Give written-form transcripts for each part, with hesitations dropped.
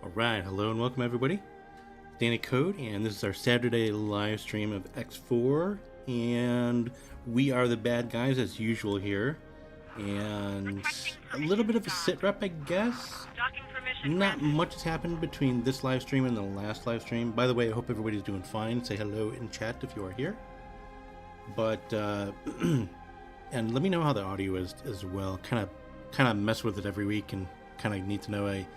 Alright, hello and welcome everybody. Danny Code, and this is our Saturday live stream of X4, and we are the bad guys as usual here, and a little bit of a sit rep, I guess. Not much has happened between this live stream and the last live stream. By the way, I hope everybody's doing fine. Say hello in chat if you are here. But and let me know how the audio is as well. Kind of mess with it every week and kind of need to know a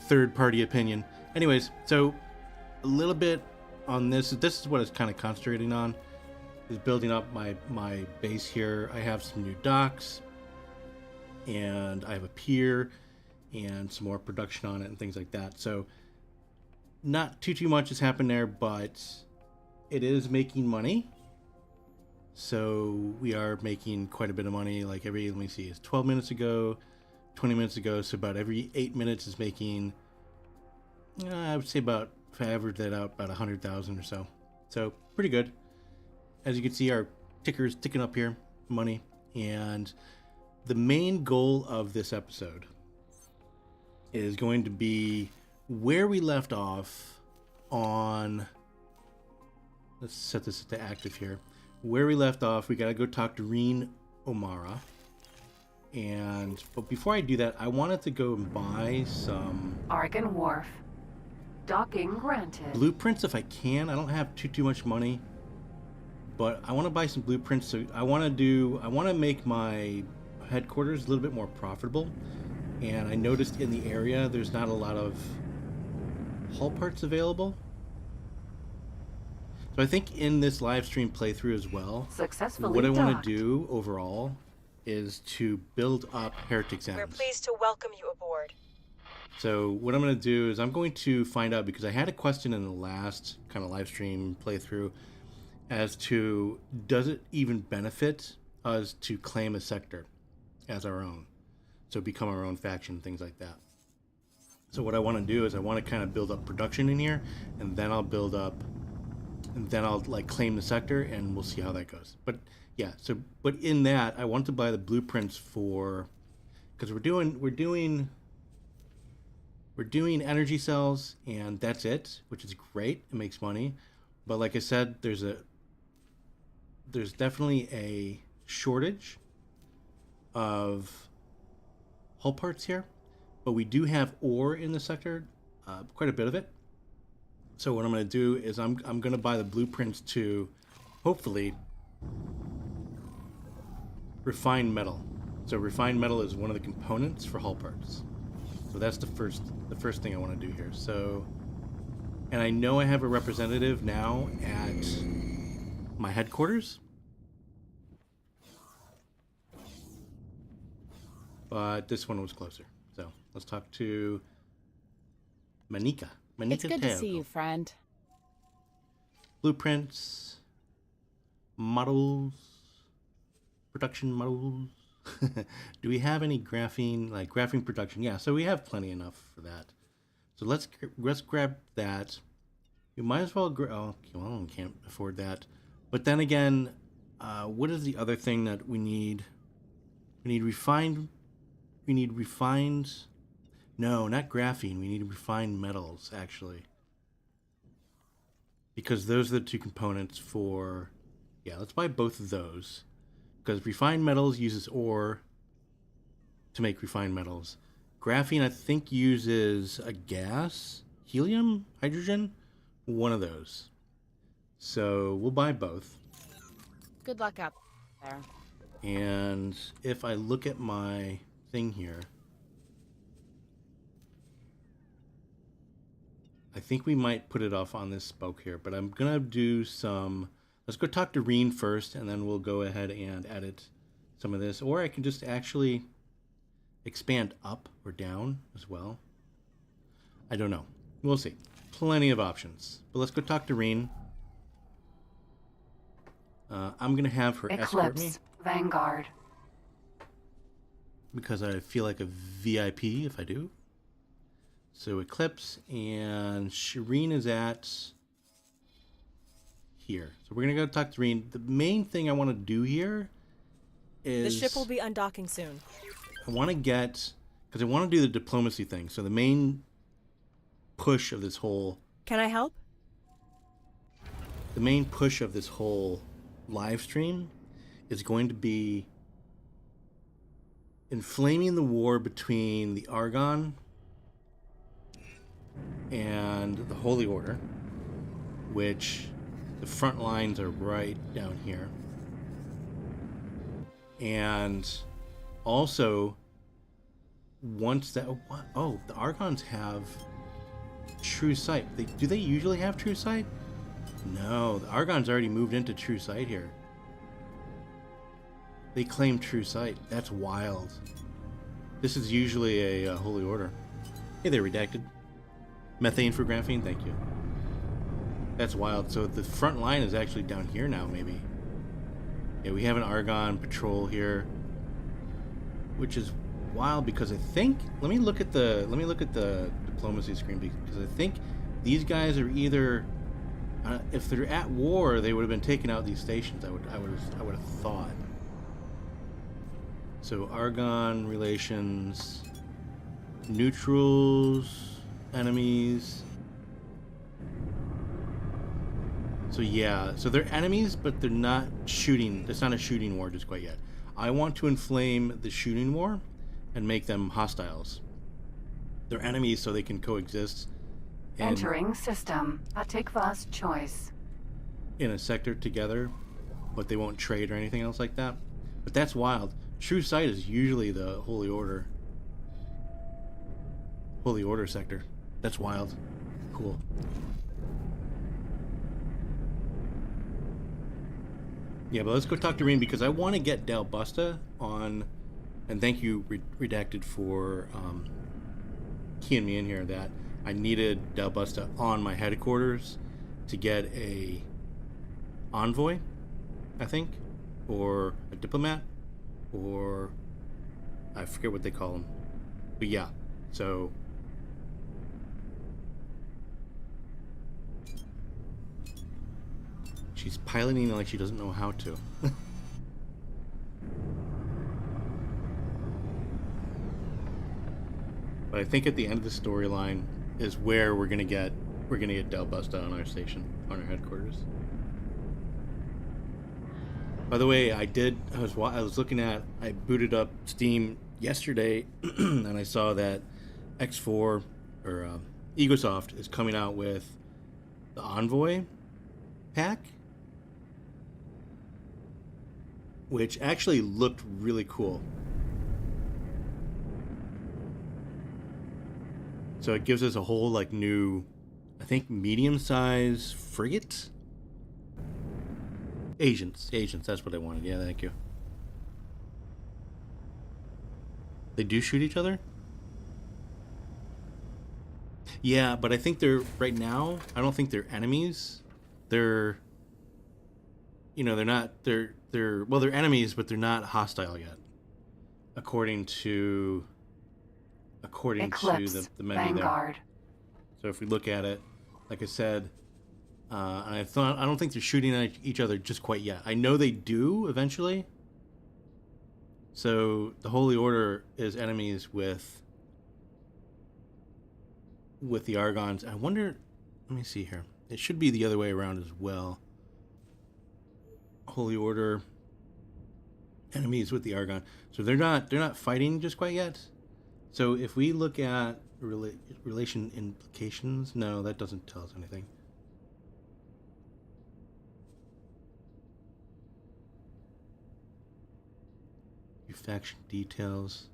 third-party opinion. Anyways, so a little bit on this. This is what it's kind of concentrating on, is building up my base here. I have some new docks, and I have a pier, and some more production on it and things like that. So not too much has happened there, but it is making money. So we are making quite a bit of money. Like let me see, it's 12 minutes ago, 20 minutes ago, so about every 8 minutes is making, I would say about, if I average that out, about 100,000 or so. So pretty good. As you can see, our ticker's ticking up here, money. And the main goal of this episode is going to be where we left off on, let's set this to active here. Where we left off, we gotta go talk to Reen O'Mara. But before I do that, I wanted to go and buy some Argon Wharf. Docking granted. blueprints if I can. I don't have too much money, but I want to buy some blueprints. So I want to make my headquarters a little bit more profitable. And I noticed in the area there's not a lot of hull parts available. So I think in this live stream playthrough as well, what I want to do overall is to build up Heretic's Ends. We're pleased to welcome you aboard. So what I'm going to do is I'm going to find out, because I had a question in the last kind of live stream playthrough as to, does it even benefit us to claim a sector as our own? So become our own faction, things like that. So what I want to do is I want to kind of build up production in here, and then I'll like claim the sector, and we'll see how that goes. But yeah, but in that, I want to buy the blueprints for, because we're doing energy cells, and that's it, which is great. It makes money. But like I said, there's definitely a shortage of hull parts here, but we do have ore in the sector, quite a bit of it. So what I'm going to do is I'm going to buy the blueprints to hopefully refine metal. So refined metal is one of the components for hull parts. So that's the first thing I want to do here. So, and I know I have a representative now at my headquarters, but this one was closer. So let's talk to Manika. It's good to see you, friend. Blueprints, models, production models. Do we have any graphene production? Yeah, so we have plenty enough for that. So let's grab that. You might as well oh, well, can't afford that. But then again, what is the other thing that we need? We need refined. No, not graphene. We need refined metals, actually. Because those are the two components for... Yeah, let's buy both of those. Because refined metals uses ore to make refined metals. Graphene, I think, uses a gas, helium, hydrogen, one of those. So we'll buy both. Good luck out there. And if I look at my thing here, I think we might put it off on this spoke here, but I'm going to do some... Let's go talk to Reen first, and then we'll go ahead and edit some of this. Or I can just actually expand up or down as well. I don't know. We'll see. Plenty of options. But let's go talk to Reen. I'm going to have her escort me. Vanguard. Because I feel like a VIP if I do. So Eclipse, and Shireen is at here. So we're going to go talk to Shireen. The main thing I want to do here is... The ship will be undocking soon. I want to get... Because I want to do the diplomacy thing. So the main push of this whole... Can I help? The main push of this whole live stream is going to be inflaming the war between the Argon and the Holy Order, which the front lines are right down here. And also, once that... Oh, the Argons have true sight. Do they usually have true sight? No, the Argon's already moved into true sight here. They claim true sight. That's wild. This is usually a Holy Order. Hey there, Redacted. Methane for graphene, thank you. That's wild. So the front line is actually down here now, maybe. Yeah, we have an Argon patrol here, which is wild because I think... Let me look at the diplomacy screen, because I think these guys are either... if they're at war, they would have been taking out these stations. I would have thought. So Argon relations, neutrals, enemies. So yeah, so they're enemies, but they're not shooting. It's not a shooting war just quite yet. I want to inflame the shooting war and make them hostiles. They're enemies, so they can coexist. Entering system. Atikva's choice. In a sector together, but they won't trade or anything else like that. But that's wild. True sight is usually the Holy Order. Holy Order sector. That's wild. Cool. Yeah, but let's go talk to Reen because I want to get Dal Busta on. And thank you, Redacted, for keying me in here that I needed Dal Busta on my headquarters to get a envoy, I think, or a diplomat, or I forget what they call them. But yeah, so she's piloting like she doesn't know how to. But I think at the end of the storyline is where we're gonna get Dal Busta on our station, on our headquarters. By the way, I was looking at, I booted up Steam yesterday, and I saw that X4 or Egosoft is coming out with the Envoy pack, which actually looked really cool. So it gives us a whole like new, I think, medium-sized frigate. Agents, that's what I wanted. Yeah, thank you. They do shoot each other? Yeah, but I think they're, right now, I don't think they're enemies. They're, they're not, well, they're enemies, but they're not hostile yet. According to Eclipse, the menu Vanguard. there. So if we look at it, like I said, and I don't think they're shooting at each other just quite yet. I know they do eventually. So the Holy Order is enemies with the Argons. I wonder, let me see here. It should be the other way around as well. Holy Order enemies with the Argon. So they're not fighting just quite yet. So if we look at relation implications, no, that doesn't tell us anything. Faction details.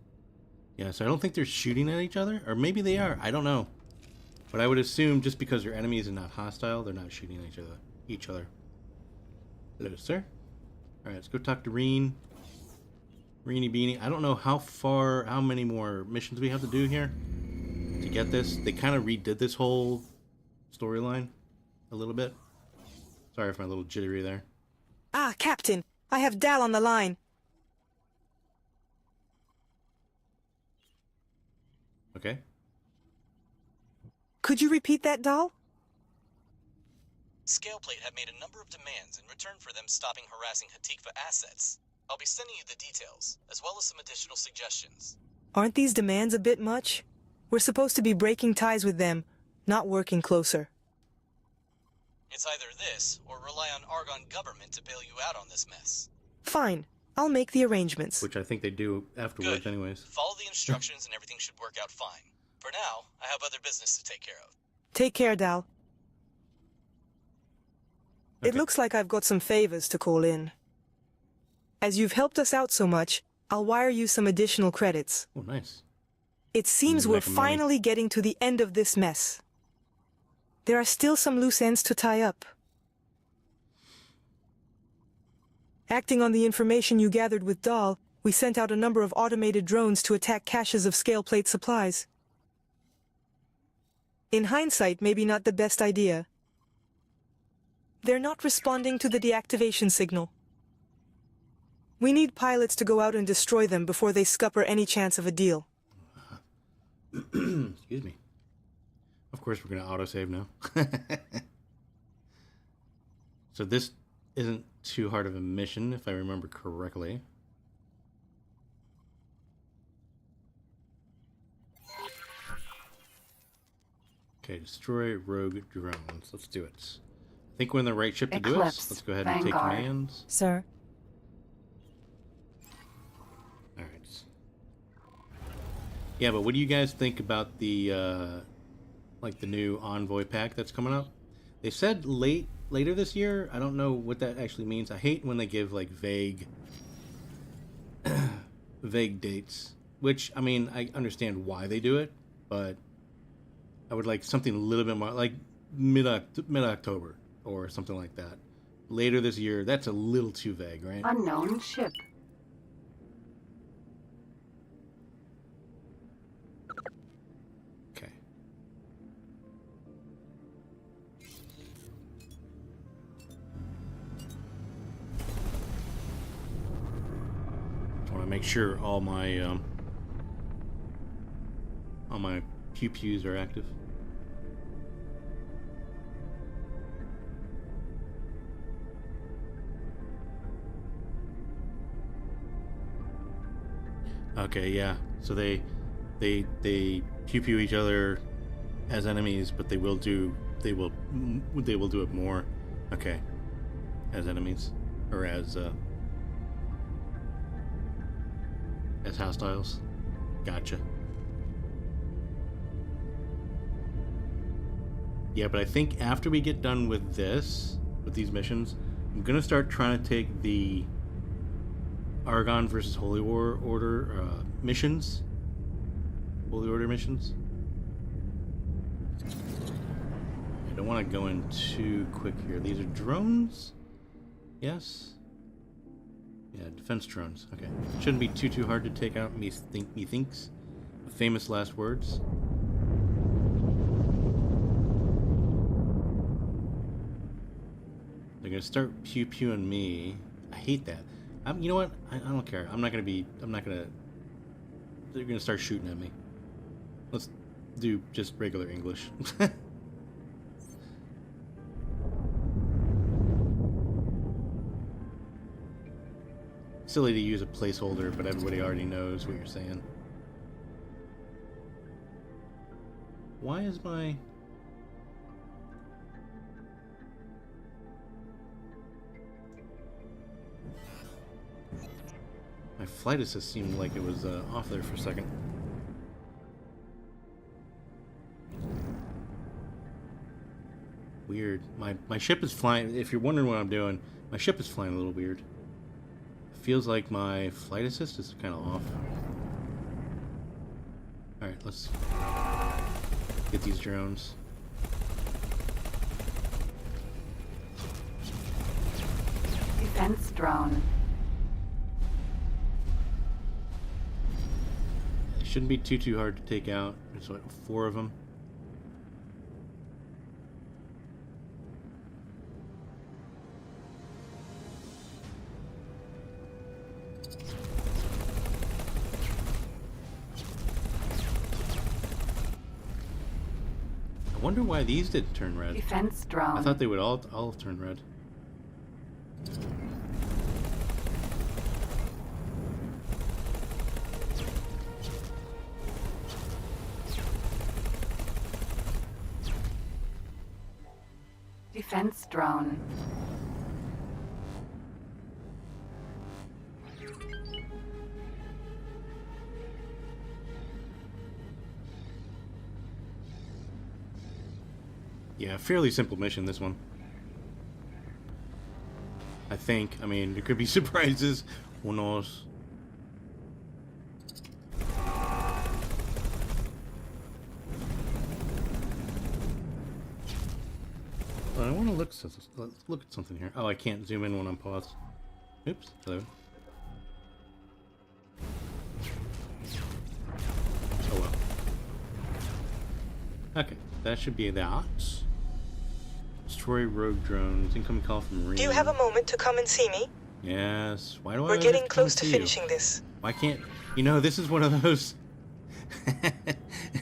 Yeah, so I don't think they're shooting at each other, or maybe they are. I don't know, but I would assume just because they're enemies and not hostile, they're not shooting at each other. Hello, sir. All right, let's go talk to Reenie Beanie. I don't know how many more missions we have to do here to get this. They kind of redid this whole storyline a little bit. Sorry for my little jittery there. Ah, Captain, I have Dal on the line. Okay. Could you repeat that, Dal? Scaleplate have made a number of demands in return for them stopping harassing Hatikva assets. I'll be sending you the details, as well as some additional suggestions. Aren't these demands a bit much? We're supposed to be breaking ties with them. not working closer. It's either this, or rely on Argonne government to bail you out on this mess. Fine. I'll make the arrangements. Which I think they do afterwards Good. anyways. Follow the instructions and everything should work out fine. For now, I have other business to take care of. Take care, Dal. Okay. It looks like I've got some favors to call in. As you've helped us out so much, I'll wire you some additional credits. Oh, nice. It seems we're Making money. finally getting to the end of this mess. There are still some loose ends to tie up. Acting on the information you gathered with Dal, we sent out a number of automated drones to attack caches of scale plate supplies. In hindsight, maybe not the best idea. They're not responding to the deactivation signal. We need pilots to go out and destroy them before they scupper any chance of a deal. Excuse me. Of course, we're going to autosave now. So this isn't too hard of a mission, if I remember correctly. Okay, destroy rogue drones. Let's do it. I think we're in the right ship to do it. Eclipse, Let's go ahead and take Vanguard. commands. Sir. All right. Yeah, but what do you guys think about the like the new Envoy pack that's coming up? They said later this year. I don't know what that actually means. I hate when they give like vague dates, which I mean, I understand why they do it, but I would like something a little bit more like mid-October or something like that. Later this year, that's a little too vague, right? Unknown ship. Okay. I want to make sure all my pew-pews are active. Okay, yeah. So they pew-pew each other as enemies, but they will do it more. Okay, as enemies or as hostiles. Gotcha. Yeah, but I think after we get done with these missions, I'm gonna start trying to take the Argonne versus Holy Order missions. Holy Order missions. I don't want to go in too quick here. These are drones? Yes? Yeah, defense drones. Okay. Shouldn't be too hard to take out, methinks. Famous last words. They're gonna start pew-pewing me. I hate that. You know what? I don't care. They're gonna start shooting at me. Let's do just regular English. Silly to use a placeholder, but everybody already knows what you're saying. Why is my... My flight assist seemed like it was off there for a second. Weird. My ship is flying. If you're wondering what I'm doing, my ship is flying a little weird. Feels like my flight assist is kind of off. Alright, let's get these drones. Defense drone. It shouldn't be too hard to take out. There's like 4 of them. I wonder why these didn't turn red. Defense drone. I thought they would all turn red. Defense drone. Yeah, fairly simple mission, this one. I think. I mean, there could be surprises. Who knows? But I want to look at something here. Oh, I can't zoom in when I'm paused. Oops. Hello. Oh well. Okay, that should be that. Destroy rogue drones. Incoming call from Marine. Do you have a moment to come and see me? Yes. Why do I? We're always getting have to close come to see finishing you? this. Why can't? You know, this is one of those.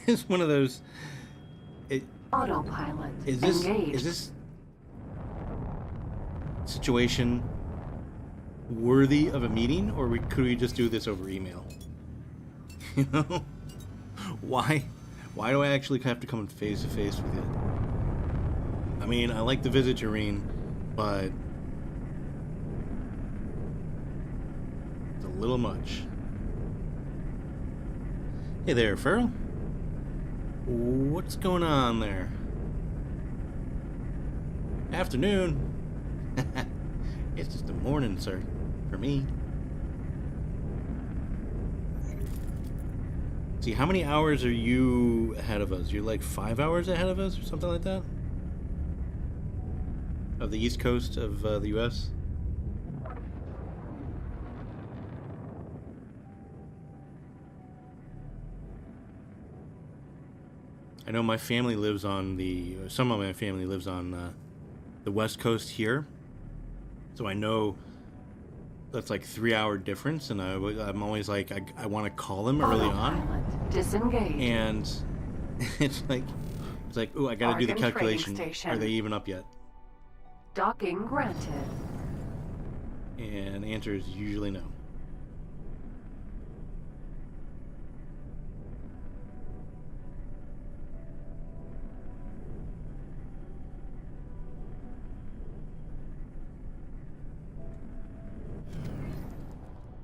It's one of those. Autopilot. Is this? Engaged. Is this situation worthy of a meeting, or could we just do this over email? You know, why do I actually have to come face to face with you? I mean, I like the visit, Jareen, but it's a little much. Hey there, Farrell. What's going on there? Afternoon. It's just the morning, sir, for me. See, how many hours are you ahead of us? You're like 5 hours ahead of us or something like that? Of the east coast of the U.S.? I know my family lives on some of my family lives on the west coast here. So I know that's like 3-hour difference, and I'm always like, I want to call them early on. Autopilot. Disengage. And it's like, ooh, I gotta do the Bargain trading calculation. station. Are they even up yet? Docking granted. And the answer is usually no.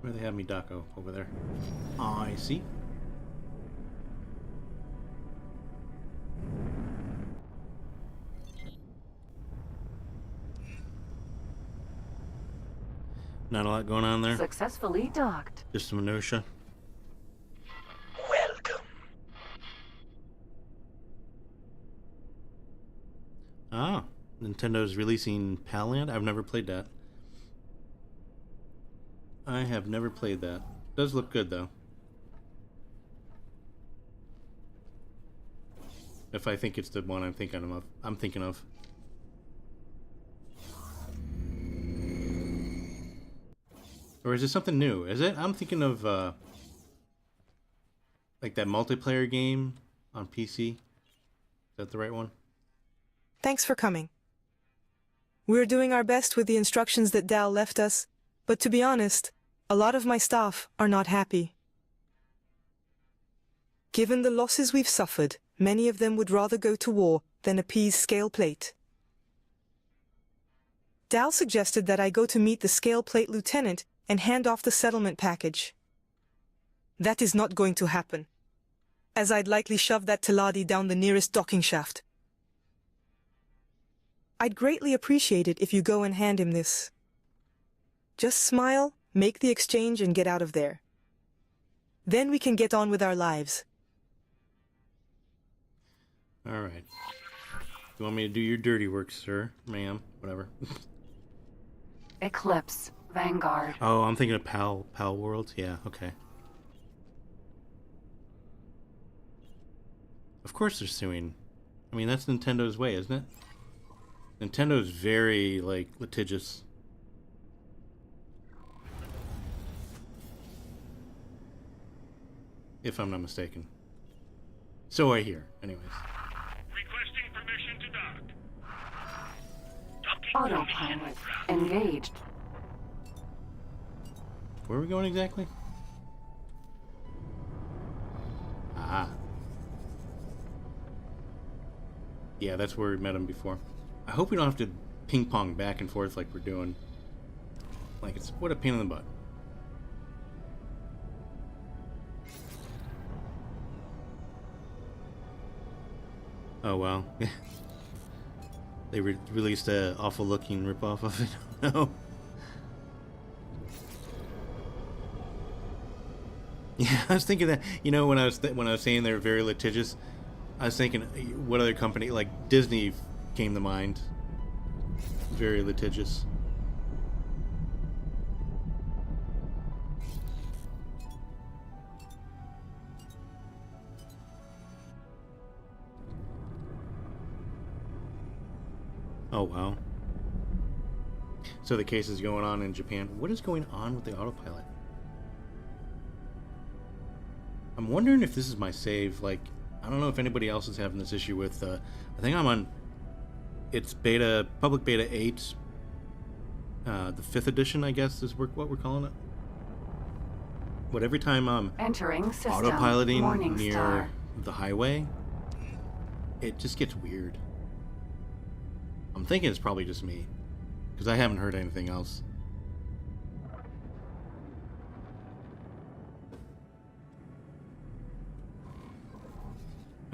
Where they have me, Daco? Over there. I see. Not a lot going on there. Successfully docked. Just some minutia. Welcome. Ah, Nintendo's releasing Palland. I've never played that. I have never played that. Does look good though. If I think it's the one I'm thinking of. Or is it something new? Is it? I'm thinking of like that multiplayer game on PC. Is that the right one? Thanks for coming. We're doing our best with the instructions that Dal left us, but to be honest, a lot of my staff are not happy. Given the losses we've suffered, many of them would rather go to war than appease Scale Plate. Dal suggested that I go to meet the Scale Plate lieutenant and hand off the settlement package. That is not going to happen, as I'd likely shove that Teladi down the nearest docking shaft. I'd greatly appreciate it if you go and hand him this. Just smile, make the exchange, and get out of there. Then we can get on with our lives. Alright. You want me to do your dirty work, sir? Ma'am? Whatever. Eclipse. Vanguard. Oh, I'm thinking of PAL Worlds? Yeah, okay. Of course they're suing. I mean, that's Nintendo's way, isn't it? Nintendo's very, like, litigious. If I'm not mistaken. So I hear, anyways. Requesting permission to dock. Autopilot. Engaged. Where are we going exactly? Ah. Yeah, that's where we met him before. I hope we don't have to ping pong back and forth like we're doing. Like, it's what a pain in the butt. Oh wow. They released a awful looking ripoff of it. No. Yeah, I was thinking that. You know, when I was saying they're very litigious, I was thinking what other company, like Disney, came to mind. Very litigious. Oh wow. So the case is going on in Japan. What is going on with the autopilot? I'm wondering if this is my save. Like, I don't know if anybody else is having this issue with. I think I'm on. It's beta, public beta 8. The 5th edition, I guess, is what we're calling it. But every time I'm Entering system. autopiloting Morning near Star. the highway, it just gets weird. I'm thinking it's probably just me, because I haven't heard anything else.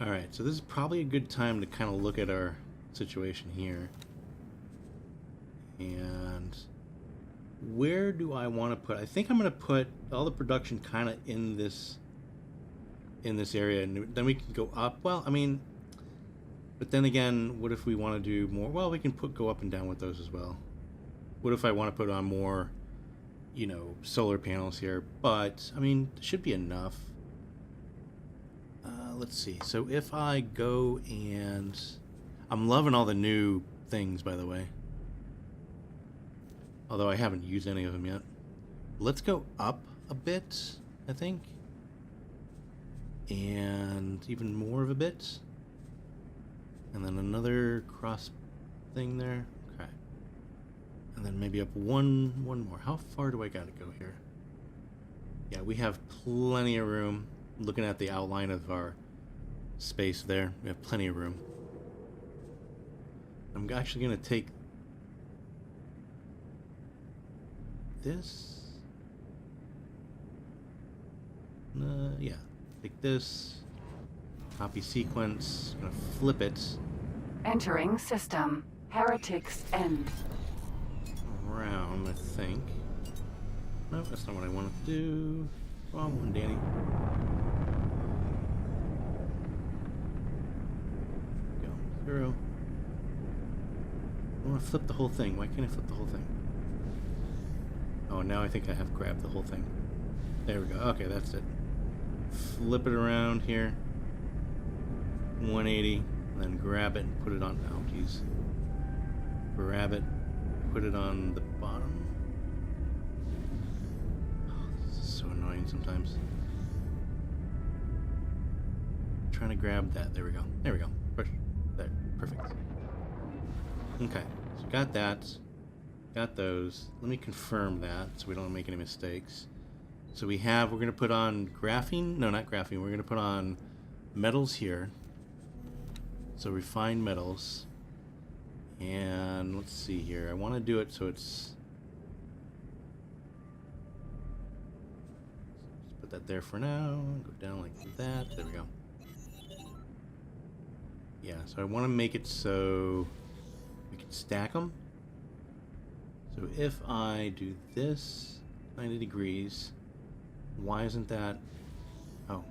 Alright, so this is probably a good time to kind of look at our situation here. And where do I want to put? I think I'm going to put all the production kind of in this area, and then we can go up. Well, I mean, but then again, what if we want to do more? Well, we can go up and down with those as well. What if I want to put on more, you know, solar panels here? But I mean, it should be enough. Let's see. So if I go and I'm loving all the new things, by the way. Although I haven't used any of them yet. Let's go up a bit, I think. And even more of a bit. And then another cross thing there. Okay. And then maybe up one more. How far do I gotta go here? Yeah, we have plenty of room. Looking at the outline of our space there, we have plenty of room. I'm actually gonna take this. Yeah, take this. Copy sequence. I'm gonna flip it Entering system. Heretics End. around, I think. No, that's not what I wanted to do. Wrong one, Danny. Go. 0. I want to flip the whole thing. Why can't I flip the whole thing? Oh, now I think I have grabbed the whole thing. There we go. Okay, that's it. Flip it around here. 180. And then grab it and put it on. Oh, jeez. Grab it. Put it on the bottom. So annoying sometimes. Trying to grab that. There we go. There we go. Push. There. Perfect. Okay. So got that. Got those. Let me confirm that so we don't make any mistakes. So we're going to put on graphene. No, not graphene. We're going to put on metals here. So refined metals. And let's see here. I want to do it so it's... Put that there for now. Go down like that. There we go. Yeah, so I want to make it so we can stack them. So if I do this 90 degrees, why isn't that? Oh,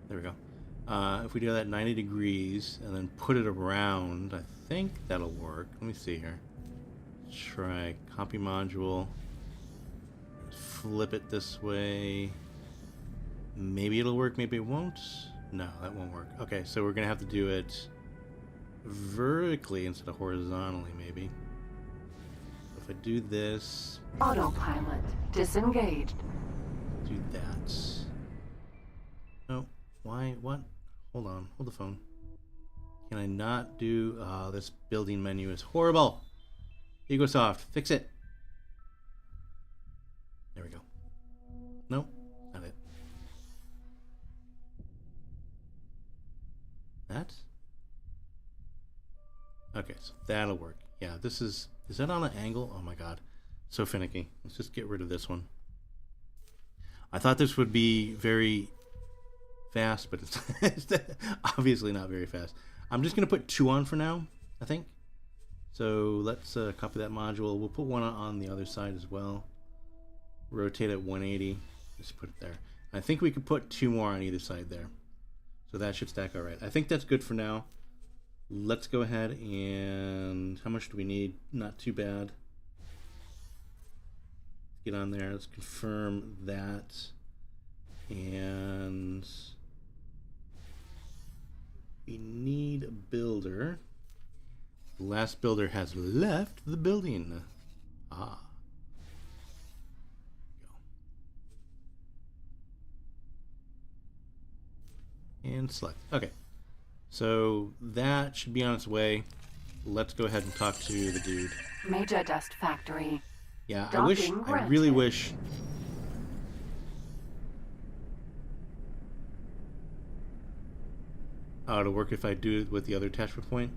there we go. If we do that 90 degrees and then put it around, I think that'll work. Let me see here. Let's try copy module. Flip it this way. Maybe it'll work, maybe it won't. No, that won't work. Okay, so we're gonna have to do it vertically instead of horizontally, maybe. If I do this, Autopilot disengaged. do that. No, why? What? Hold on, hold the phone. Can I not do? This building menu is horrible. EgoSoft, fix it. There we go. Nope, not it. That? Okay, so that'll work. Yeah, this is that on an angle? Oh my god. So finicky. Let's just get rid of this one. I thought this would be very fast, but it's obviously not very fast. I'm just going to put 2 on for now, I think. So let's copy that module. We'll put 1 on the other side as well. Rotate at 180. Just put it there. I think we could put 2 more on either side there. So that should stack all right. I think that's good for now. Let's go ahead and... How much do we need? Not too bad. Get on there. Let's confirm that. And... we need a builder. The last builder has left the building. Ah. And select. Okay. So that should be on its way. Let's go ahead and talk to the dude. Major Dust Factory. Yeah, Docking I really granted. wish. Oh, it'll work if I do it with the other attachment point.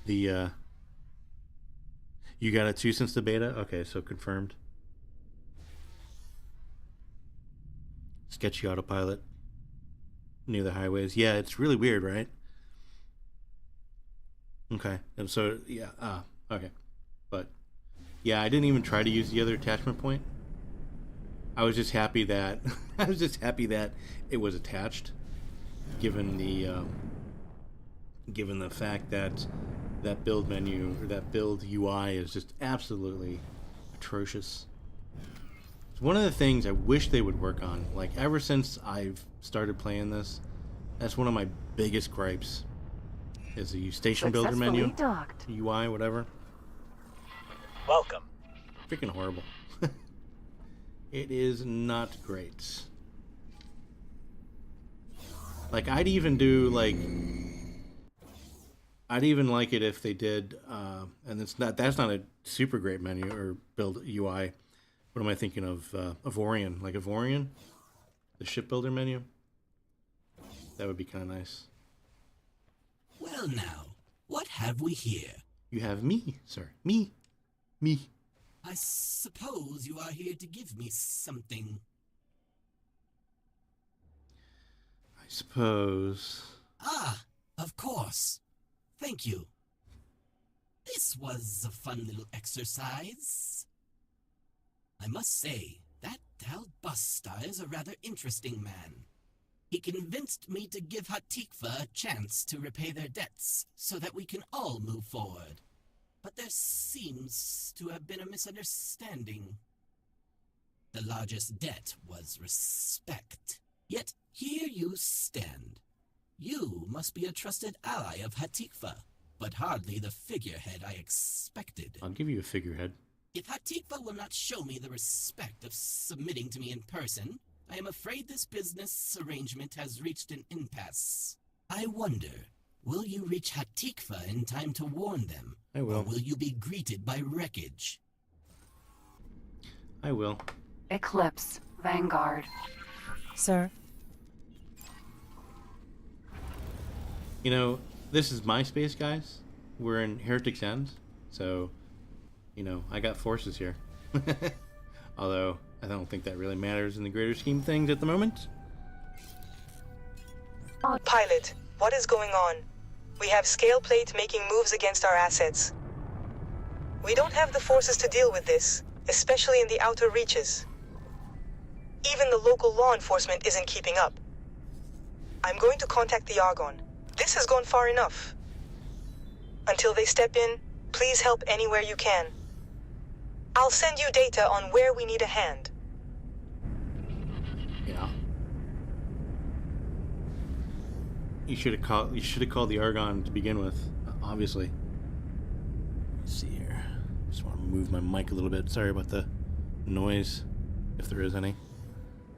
The, you got it too since the beta? Okay, so confirmed. Sketchy autopilot. Near the highways. Yeah, it's really weird, right? Okay, and so, yeah, okay. But, yeah, I didn't even try to use the other attachment point. I was just happy that, it was attached, given the fact that that build menu, or that build UI is just absolutely atrocious. It's one of the things I wish they would work on. Like, ever since I've started playing this, that's one of my biggest gripes. Is the station builder menu, Docked. UI, whatever. Welcome. Freaking horrible. It is not great. Like, I'd even like it if they did, and that's not a super great menu or build UI. What am I thinking of? Avorion, like Avorion, the shipbuilder menu. That would be kind of nice. Well now, what have we here? You have me, sir. Me. I suppose you are here to give me something. I suppose. Ah, of course. Thank you. This was a fun little exercise. I must say, that Dal Busta is a rather interesting man. He convinced me to give Hatikva a chance to repay their debts, so that we can all move forward. But there seems to have been a misunderstanding. The largest debt was respect. Yet here you stand. You must be a trusted ally of Hatikva, but hardly the figurehead I expected. I'll give you a figurehead. If Hatikva will not show me the respect of submitting to me in person, I am afraid this business arrangement has reached an impasse. I wonder, will you reach Hatikva in time to warn them? I will. Or will you be greeted by wreckage? I will. Eclipse. Vanguard. Sir, You know, this is my space, guys. We're in Heretic's End, so, you know, I got forces here. Although, I don't think that really matters in the greater scheme of things at the moment. Pilot, what is going on? We have Scale Plate making moves against our assets. We don't have the forces to deal with this, especially in the outer reaches. Even the local law enforcement isn't keeping up. I'm going to contact the Argonne. This has gone far enough. Until they step in, please help anywhere you can. I'll send you data on where we need a hand. Yeah. You should have called the Argonne to begin with, obviously. Let's see here. Just want to move my mic a little bit. Sorry about the noise, if there is any.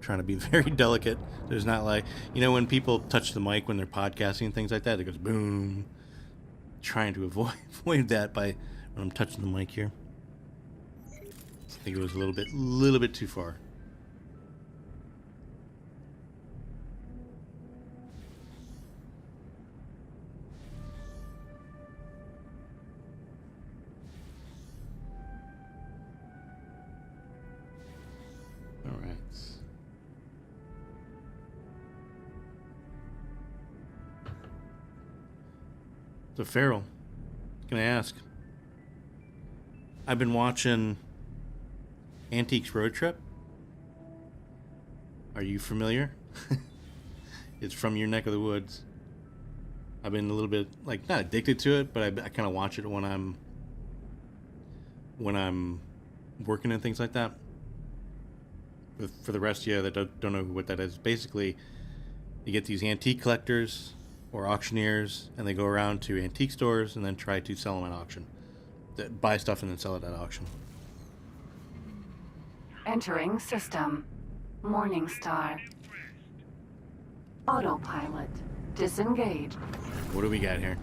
Trying to be very delicate. There's not like, you know, when people touch the mic when they're podcasting and things like that, it goes boom. Trying to avoid that by when I'm touching the mic here. I think it was a little bit too far. So Farrell, can I ask? I've been watching Antiques Road Trip. Are you familiar? It's from your neck of the woods. I've been a little bit, like, not addicted to it, but I kind of watch it when I'm working and things like that. For the rest of you that don't know what that is, basically, you get these antique collectors or auctioneers, and they go around to antique stores and then try to sell them at auction. Buy stuff and then sell it at auction. Entering system. Morningstar. Autopilot. Disengage. What do we got here?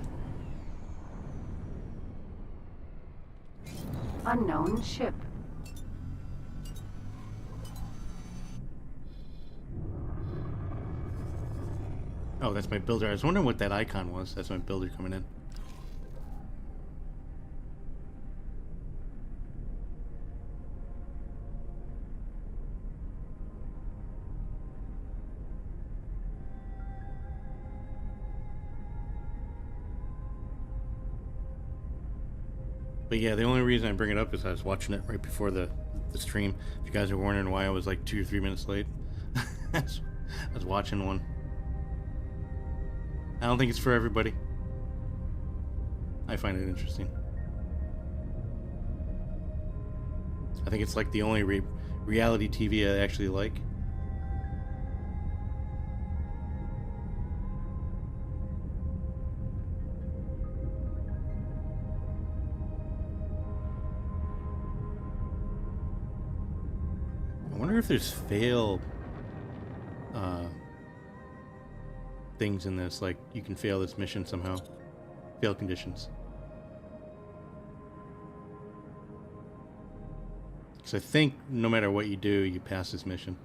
Unknown ship. Oh, that's my builder. I was wondering what that icon was. That's my builder coming in. But yeah, the only reason I bring it up is I was watching it right before the stream. If you guys are wondering why I was like 2 or 3 minutes late, I was watching one. I don't think it's for everybody. I find it interesting. I think it's like the only reality TV I actually like. I wonder if there's fail things in this, like you can fail this mission somehow. Fail conditions. Because I think no matter what you do, you pass this mission.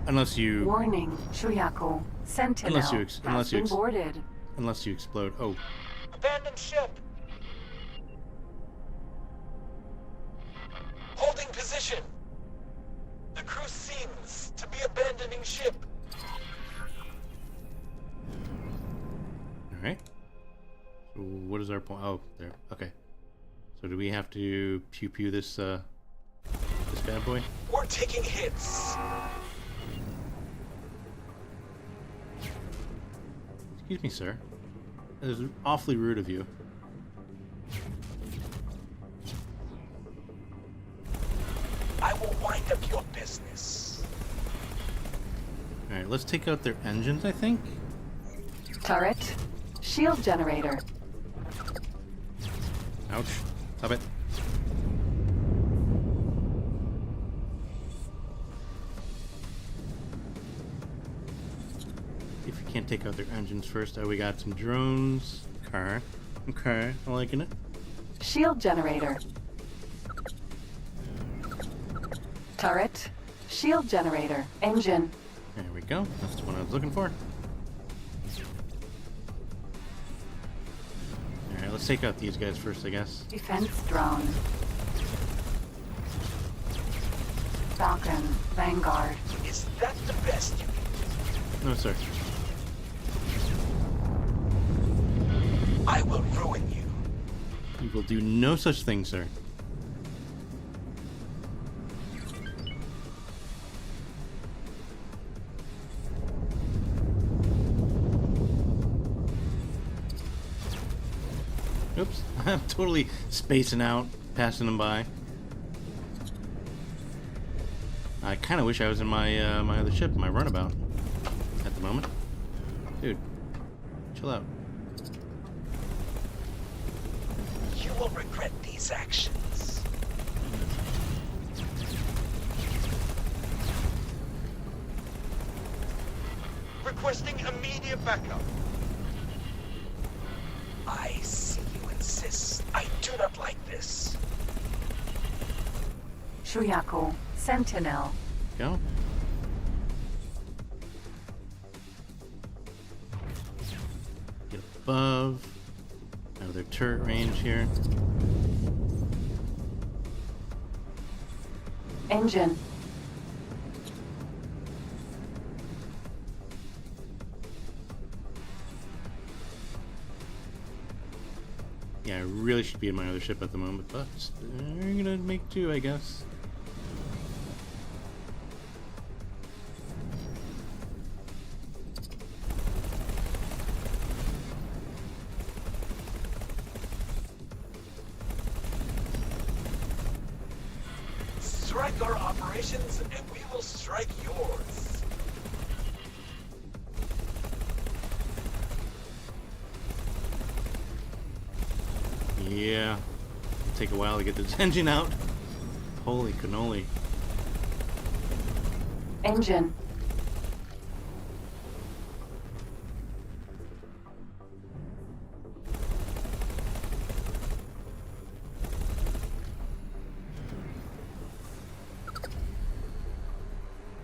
Unless you... Warning, Shuyaku. Sentinel has been boarded. Unless you explode. Oh. Abandoned ship! Holding position! The crew seems to be abandoning ship. Alright. So what is our point? Oh, there. Okay. So do we have to pew-pew this bad boy? We're taking hits. Excuse me, sir. That is awfully rude of you. I will wind up your business. Alright, let's take out their engines, I think. Turret. Shield generator. Ouch. Stop it. If you can't take out their engines first. Oh, we got some drones. Okay. Okay, I'm liking it. Shield generator. Turret. Shield generator. Engine. There we go. That's the one I was looking for. Alright, let's take out these guys first, I guess. Defense drone. Falcon. Vanguard. Is that the best you can No, sir. do? I will ruin you. You will do no such thing, sir. Oops, I'm totally spacing out, passing them by. I kind of wish I was in my my other ship, my runabout, at the moment. Dude, chill out. You will regret these actions. Requesting immediate backup. I see you insist. I do not like this. Shuyaku. Sentinel. Go. Get above. Out of their turret range here. Engine. Yeah, I really should be in my other ship at the moment, but we're gonna make do, I guess. Strike our operations, and we will strike yours. Yeah, take a while to get this engine out. Holy cannoli. Engine.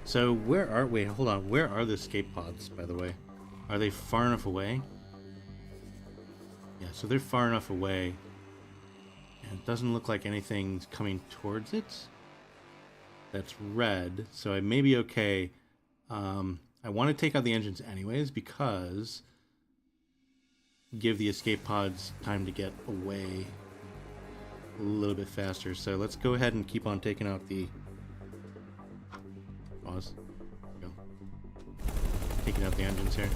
So wait, hold on, where are the escape pods, by the way? Are they far enough away? Yeah, so they're far enough away. And it doesn't look like anything's coming towards it. That's red, so I may be okay. I want to take out the engines anyways, because give the escape pods time to get away a little bit faster. So let's go ahead and keep on taking out the... Pause. Go. Taking out the engines here.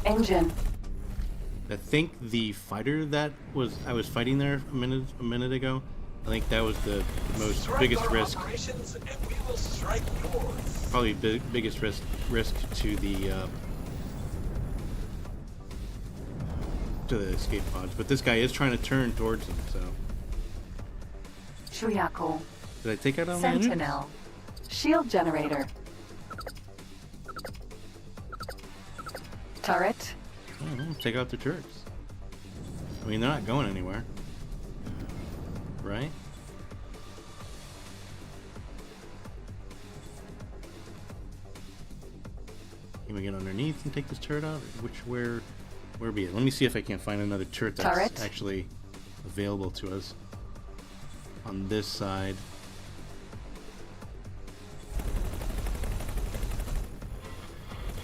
Engine. I think the fighter that I was fighting there a minute ago, I think that was the most biggest risk. And we will strike yours. Probably biggest risk to the escape pods. But this guy is trying to turn towards them, so. Shuyaku. Did I take out all the engines? Sentinel. Shield generator. Turret. Oh, take out the turrets. I mean, they're not going anywhere. Right? Can we get underneath and take this turret out? Where be it? Let me see if I can find another turret that's Turret. actually available to us on this side.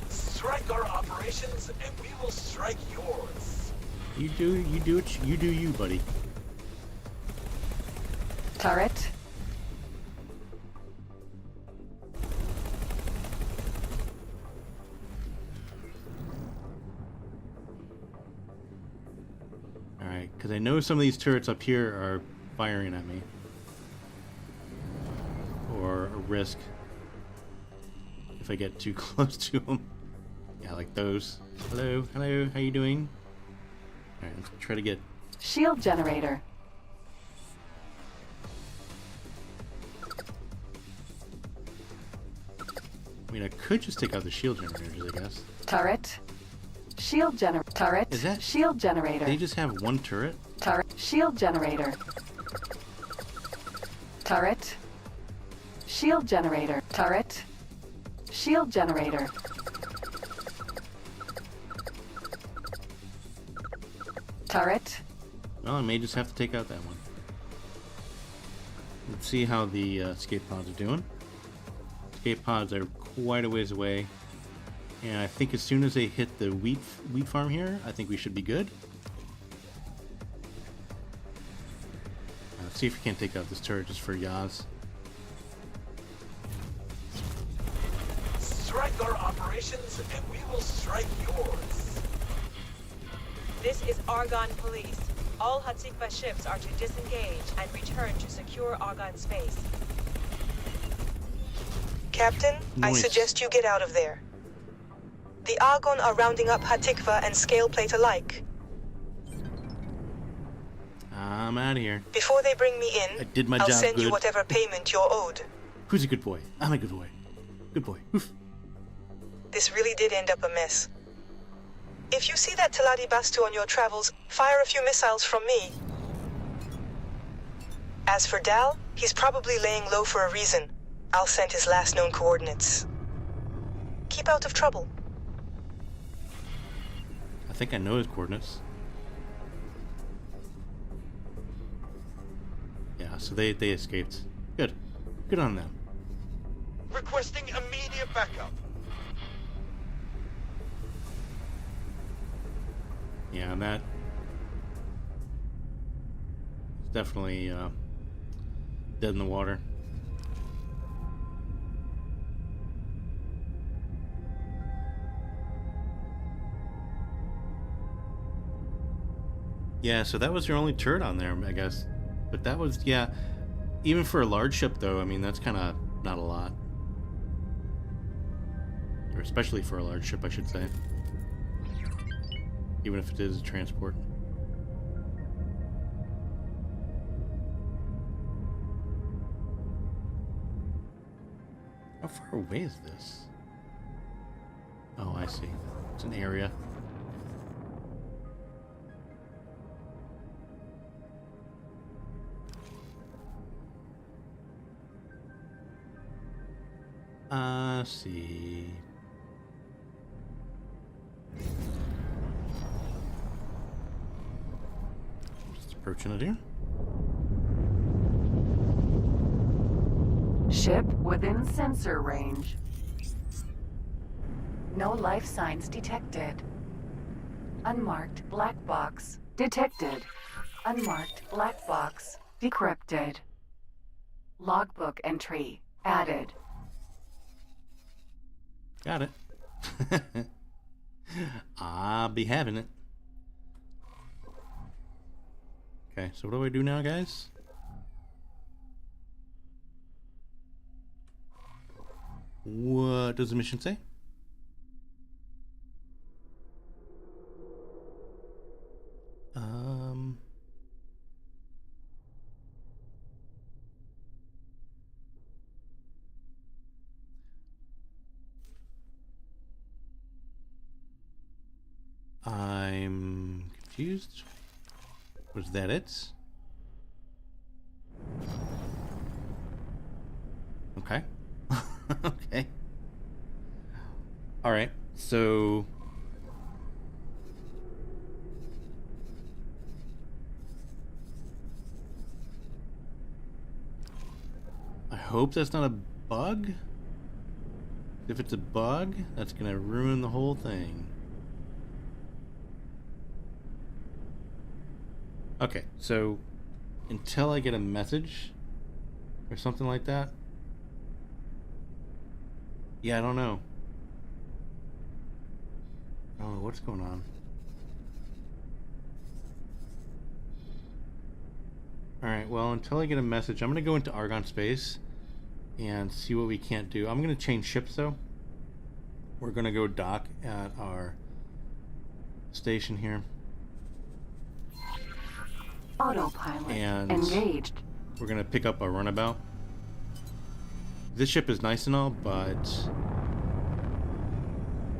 Strike our operations, and we will strike yours. You do you, buddy. Turret. Alright, because I know some of these turrets up here are firing at me. Or a risk if I get too close to them. Yeah, like those. Hello, how you doing? Alright, let's try to get... Shield generator. I mean, I could just take out the shield generators, I guess. Turret. Shield generator. Turret. Is that... Shield generator. They just have one turret? Turret. Shield generator. Turret. Shield generator. Turret. Shield generator. Turret. Well, I may just have to take out that one. Let's see how the escape pods are doing. Escape pods are quite a ways away. And I think as soon as they hit the wheat farm here, I think we should be good. Let's see if we can't take out this turret just for Yaz. Strike our operations, and we will strike yours. This is Argonne Police. All Hatikva ships are to disengage and return to secure Argonne space. Captain, I Nice. suggest you get out of there. The Argonne are rounding up Hatikva and Scaleplate alike. I'm out of here. Before they bring me in, I did my I'll job send you good. whatever payment you're owed. Who's a good boy? I'm a good boy. Good boy. Oof. This really did end up a mess. If you see that Dal Busta on your travels, fire a few missiles from me. As for Dal, he's probably laying low for a reason. I'll send his last known coordinates. Keep out of trouble. I think I know his coordinates. Yeah, so they escaped. Good. Good on them. Requesting immediate backup. Yeah, and that is definitely dead in the water. Yeah, so that was your only turret on there, I guess. But that was, yeah, even for a large ship, though, I mean, that's kind of not a lot. Or especially for a large ship, I should say. Even if it is a transport. How far away is this? Oh, I see. It's an area. See. Just approaching it here. Ship within sensor range. No life signs detected. Unmarked black box detected. Unmarked black box decrypted. Logbook entry added. Got it. I'll be having it. Okay, so what do I do now, guys? What does the mission say? I'm confused. Was that it? Okay. Okay. All right. So I hope that's not a bug. If it's a bug, that's gonna ruin the whole thing. Okay, so until I get a message or something like that, yeah, I don't know. Oh, what's going on? Alright, well, until I get a message, I'm going to go into Argon space and see what we can't do. I'm going to change ships, though. We're going to go dock at our station here. Autopilot and engaged. We're going to pick up a runabout. This ship is nice and all, but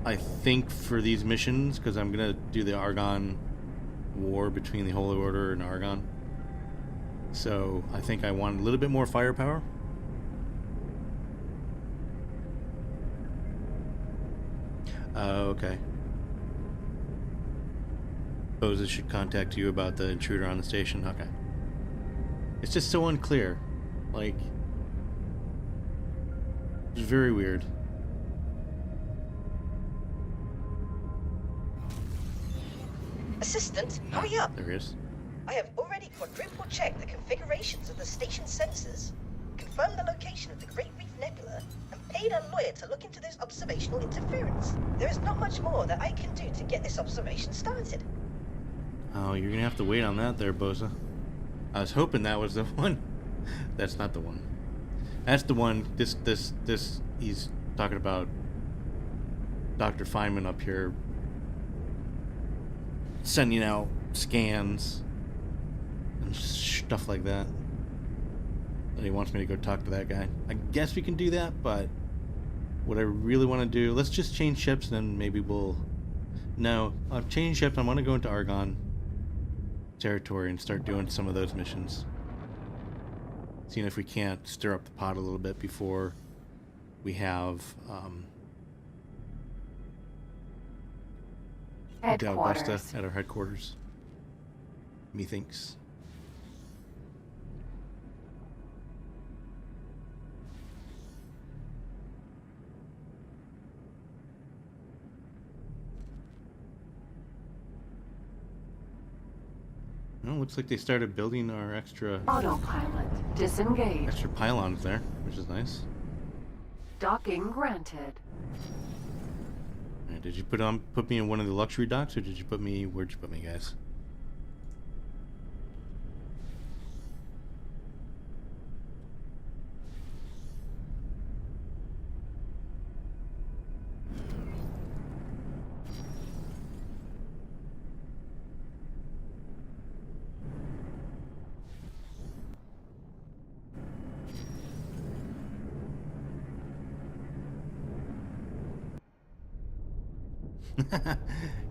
I think for these missions, because I'm going to do the Argon war between the Holy Order and Argon, so I think I want a little bit more firepower. Okay. Suppose I should contact you about the intruder on the station. Okay. It's just so unclear. Like, it's very weird. Assistant, hurry up! There he is. I have already quadruple checked the configurations of the station sensors, confirmed the location of the Great Reef Nebula, and paid a lawyer to look into this observational interference. There is not much more that I can do to get this observation started. Oh, you're gonna have to wait on that there, Bosa. I was hoping that was the one. That's not the one. That's the one. This. He's talking about Dr. Feynman up here sending out scans and stuff like that. And he wants me to go talk to that guy. I guess we can do that, but what I really want to do, let's just change ships and then maybe we'll... No, I've changed ships. I want to go into Argon territory and start doing some of those missions. Seeing if we can't stir up the pot a little bit before we have Dal Busta at our headquarters. Methinks. Well, looks like they started building our extra Autopilot disengaged. extra pylons there, which is nice. Docking granted. Right, did you put me in one of the luxury docks, or did you put me? Where'd you put me, guys?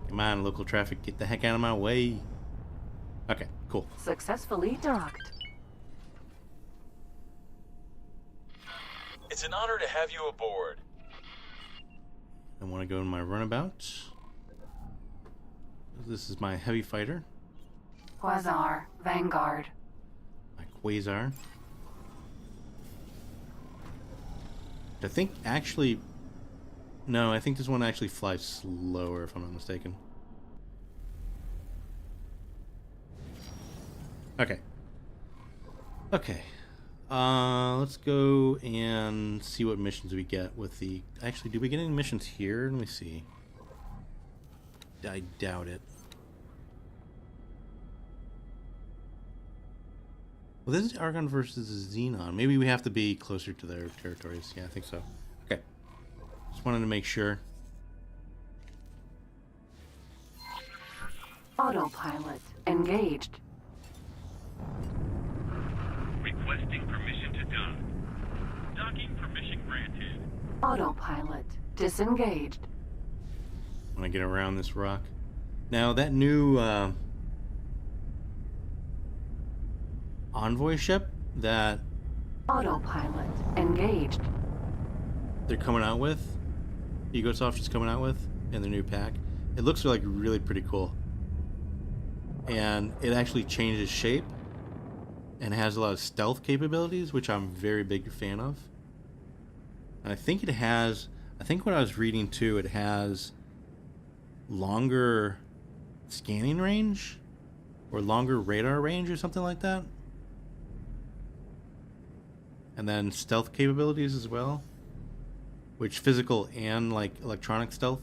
Come on, local traffic, get the heck out of my way. Okay, cool. Successfully docked. It's an honor to have you aboard. I want to go in my runabout. This is my heavy fighter. Quasar Vanguard. My Quasar. I think actually... No, I think this one actually flies slower, if I'm not mistaken. Okay. Okay. Let's go and see what missions we get with the... Actually, do we get any missions here? Let me see. I doubt it. Well, this is Argon versus Xenon. Maybe we have to be closer to their territories. Yeah, I think so. Okay. Just wanted to make sure. Autopilot engaged. Requesting permission to dock. Docking permission granted. Autopilot disengaged. I want to get around this rock. Now, that new envoy ship that Autopilot engaged. they're coming out with, Egosoft is coming out with in the new pack, it looks like really pretty cool. And it actually changes shape and has a lot of stealth capabilities, which I'm a very big fan of. And I think it has, I think what I was reading too, it has longer scanning range or longer radar range or something like that. And then stealth capabilities as well, which physical and like electronic stealth,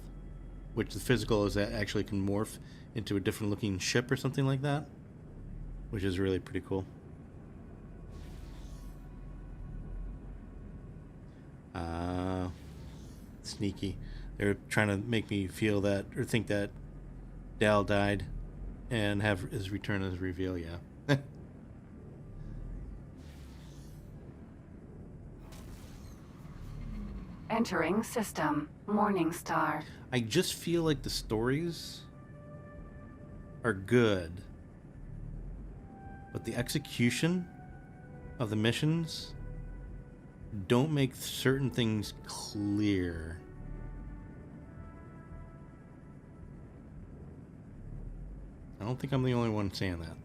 which the physical is that actually can morph into a different looking ship or something like that, which is really pretty cool. Sneaky. They're trying to make me feel that or think that Dal died and have his return as reveal, yeah. Entering system. Morningstar. I just feel like the stories are good, but the execution of the missions don't make certain things clear. I don't think I'm the only one saying that,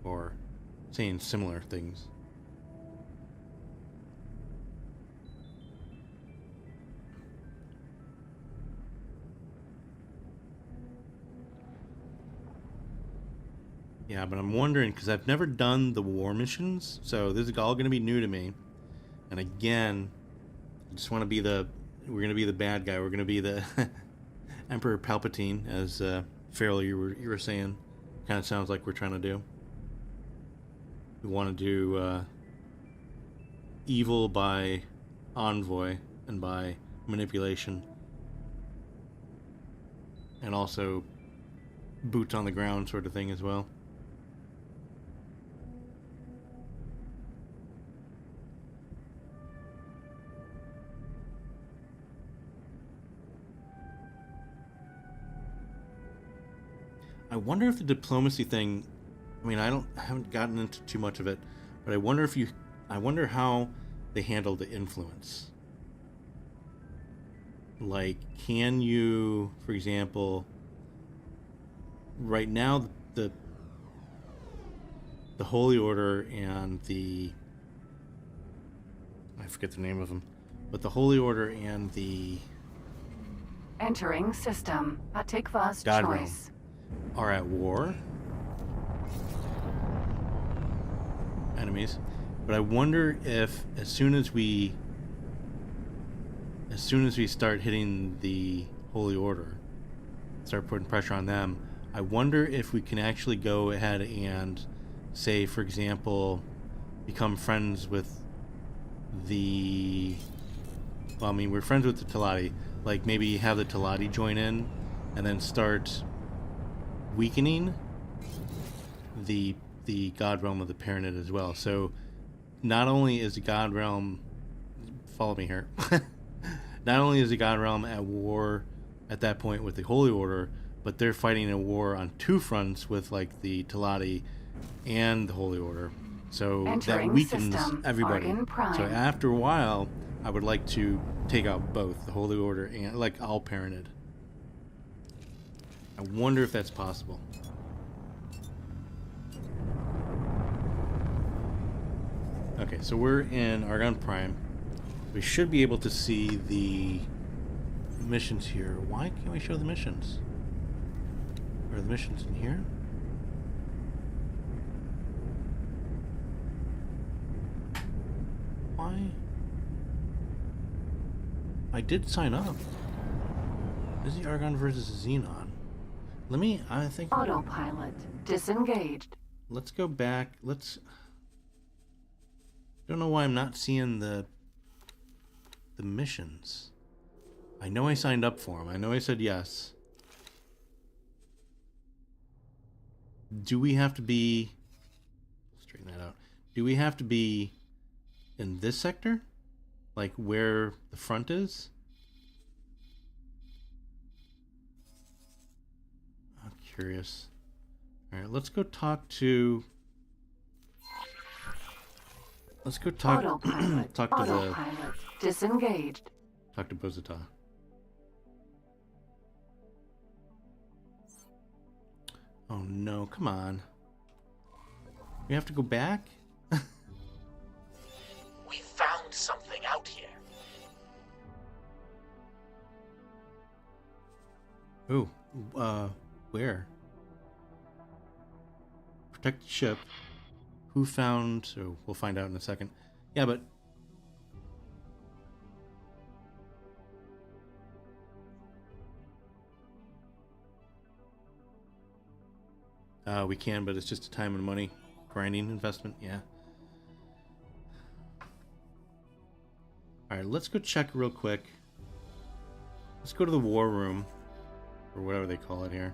or saying similar things. Yeah, but I'm wondering, because I've never done the war missions, so this is all going to be new to me. And again, I just want to be we're going to be the bad guy. We're going to be the Emperor Palpatine, as Farrell, you were saying. Kind of sounds like we're trying to do. We want to do evil by envoy and by manipulation. And also boots on the ground sort of thing as well. I wonder if the diplomacy thing, I mean, I haven't gotten into too much of it, but I wonder how they handle the influence. Like, can you, for example, right now the Holy Order and I forget the name of them, but the Holy Order and the Entering system. Patikva's God choice. are at war, enemies. But I wonder if as soon as we start hitting the Holy Order, start putting pressure on them, I wonder if we can actually go ahead and say, for example, become friends with the... Well, I mean, we're friends with the Talati. Like, maybe have the Talati join in and then start weakening the God Realm of the Paranid as well. So, not only is the God Realm... Follow me here. Not only is the God Realm at war at that point with the Holy Order, but they're fighting a war on two fronts with, like, the Talati and the Holy Order. So that weakens everybody. So after a while, I would like to take out both the Holy Order and, like, all Paranid. I wonder if that's possible. Okay, so we're in Argon Prime. We should be able to see the missions here. Why can't we show the missions? Are the missions in here? Why? I did sign up. Is the Argon versus Xenon? Let me, I think... Autopilot disengaged. Let's go back. Let's... Don't know why I'm not seeing the missions. I know I signed up for them. I know I said yes. Do we have to be... Straighten that out. Do we have to be in this sector? Like where the front is? I'm curious. Alright, let's go talk to... Let's go talk... talk to the... Disengaged. Talk to Bozata. Oh no, come on. We have to go back? We found something out here. Ooh, where? Protect the ship. Who found... Oh, we'll find out in a second. Yeah, but... we can, but it's just a time and money grinding investment. Yeah. Alright, let's go check real quick. Let's go to the war room. Or whatever they call it here.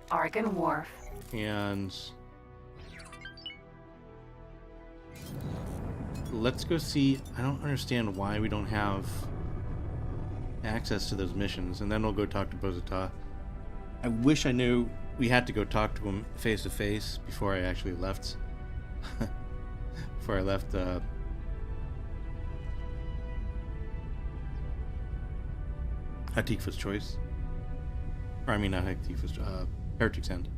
Argon Wharf. And... let's go see... I don't understand why we don't have access to those missions. And then we'll go talk to Bozata. I wish I knew we had to go talk to him face to face before I actually left. Before I left Hatikva's Choice. Or I mean not Hatikva's Heretic's End.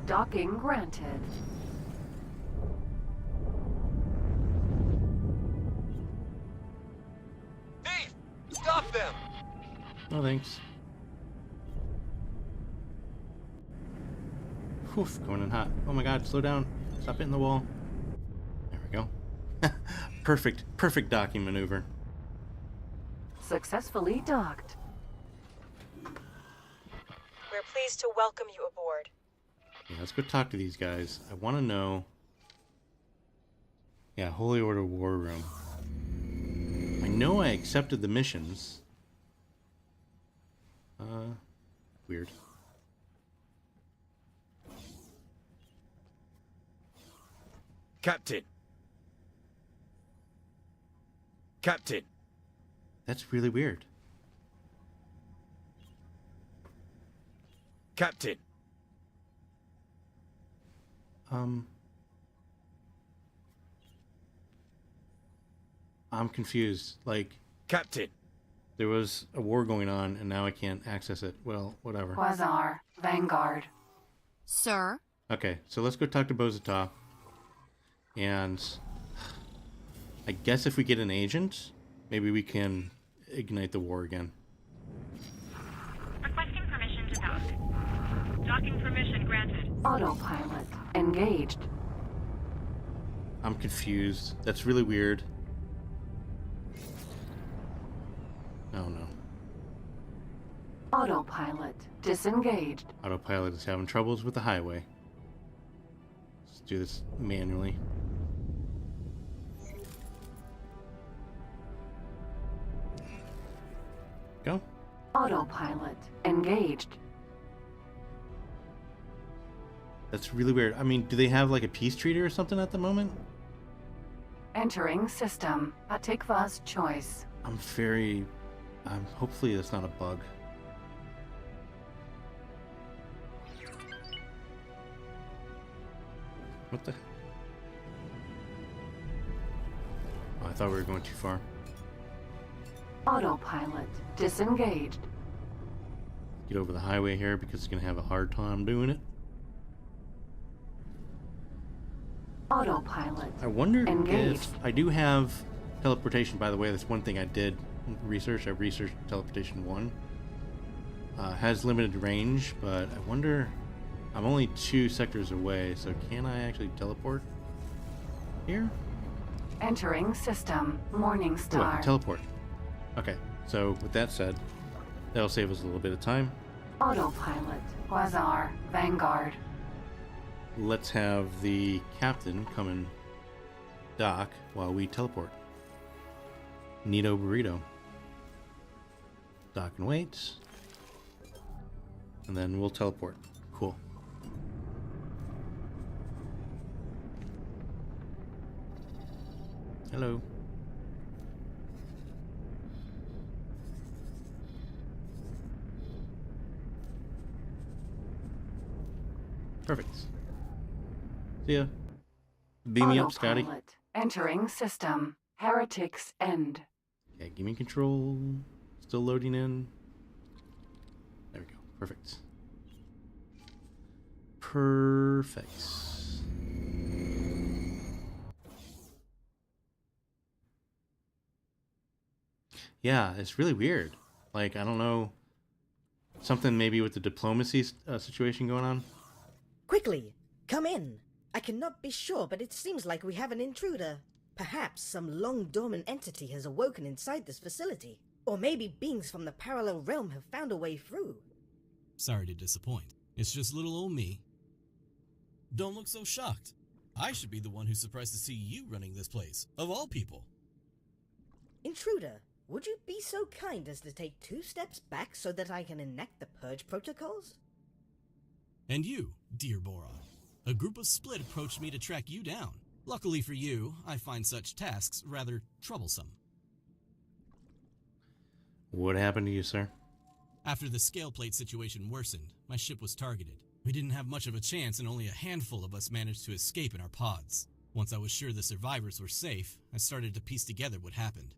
Docking granted. Thief! Stop them! No thanks. Oof, going in hot. Oh my god, slow down. Stop hitting the wall. There we go. Perfect docking maneuver. Successfully docked. We're pleased to welcome you aboard. Yeah, let's go talk to these guys. I want to know... Yeah, Holy Order War Room. I know I accepted the missions. Weird. Captain. Captain. That's really weird. Captain. I'm confused. Like... Captain. There was a war going on, and now I can't access it. Well, whatever. Quasar. Vanguard. Sir? Okay, so let's go talk to Bozata. And I guess if we get an agent, maybe we can ignite the war again. Requesting permission to dock. Docking permission granted. Autopilot engaged. I'm confused. That's really weird. Oh no. Autopilot disengaged. Autopilot is having troubles with the highway. Let's do this manually. Go. Autopilot engaged. That's really weird. I mean, do they have like a peace treaty or something at the moment? Entering system. Patikva's choice. Hopefully that's not a bug. What the? Oh, I thought we were going too far. Autopilot disengaged. Get over the highway here because it's going to have a hard time doing it. Autopilot I wonder engaged. if I do have teleportation. By the way, that's one thing I did research. I researched teleportation 1. Has limited range, but I wonder. I'm only 2 sectors away, so can I actually teleport here? Entering system. Morning Oh, I Star. can teleport. Okay, so with that said, that'll save us a little bit of time. Autopilot. Quasar. Vanguard. Let's have the captain come and dock while we teleport. Neato burrito. Dock and wait. And then we'll teleport. Cool. Hello. Perfect. See ya. Beam me up, Scotty. Autopilot entering system. Heretics end. Yeah, give me control. Still loading in. There we go. Perfect. Perfect. Yeah, it's really weird. Like, I don't know. Something maybe with the diplomacy situation going on. Quickly, come in. I cannot be sure, but it seems like we have an intruder. Perhaps some long-dormant entity has awoken inside this facility. Or maybe beings from the parallel realm have found a way through. Sorry to disappoint. It's just little old me. Don't look so shocked. I should be the one who's surprised to see you running this place, of all people. Intruder, would you be so kind as to take 2 steps back so that I can enact the purge protocols? And you, dear Boron. A group of Split approached me to track you down. Luckily for you, I find such tasks rather troublesome. What happened to you, sir? After the scale plate situation worsened, my ship was targeted. We didn't have much of a chance and only a handful of us managed to escape in our pods. Once I was sure the survivors were safe, I started to piece together what happened.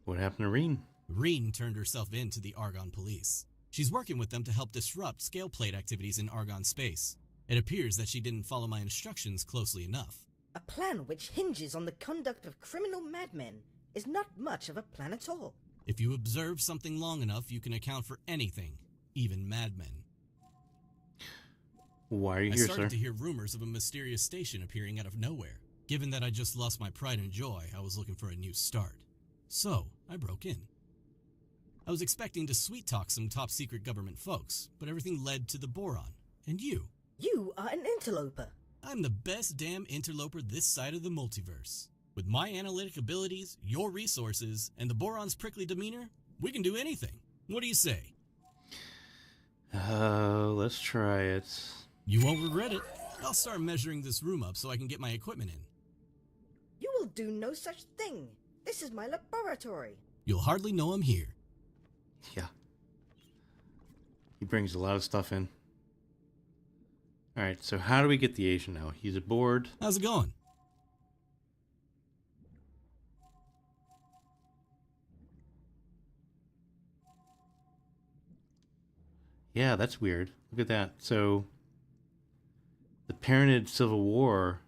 What happened to Reen? Reen turned herself in to the Argon police. She's working with them to help disrupt scale plate activities in Argon space. It appears that she didn't follow my instructions closely enough. A plan which hinges on the conduct of criminal madmen is not much of a plan at all. If you observe something long enough, you can account for anything, even madmen. Why are you I here, started sir? to hear rumors of a mysterious station appearing out of nowhere. Given that I just lost my pride and joy, I was looking for a new start. So, I broke in. I was expecting to sweet-talk some top-secret government folks, but everything led to the Boron. And you. You are an interloper. I'm the best damn interloper this side of the multiverse. With my analytic abilities, your resources, and the Boron's prickly demeanor, we can do anything. What do you say? Let's try it. You won't regret it. I'll start measuring this room up so I can get my equipment in. You will do no such thing. This is my laboratory. You'll hardly know I'm here. Yeah. He brings a lot of stuff in. Alright, so how do we get the Asian now? He's aboard. How's it going? Yeah, that's weird. Look at that. So, the parented civil war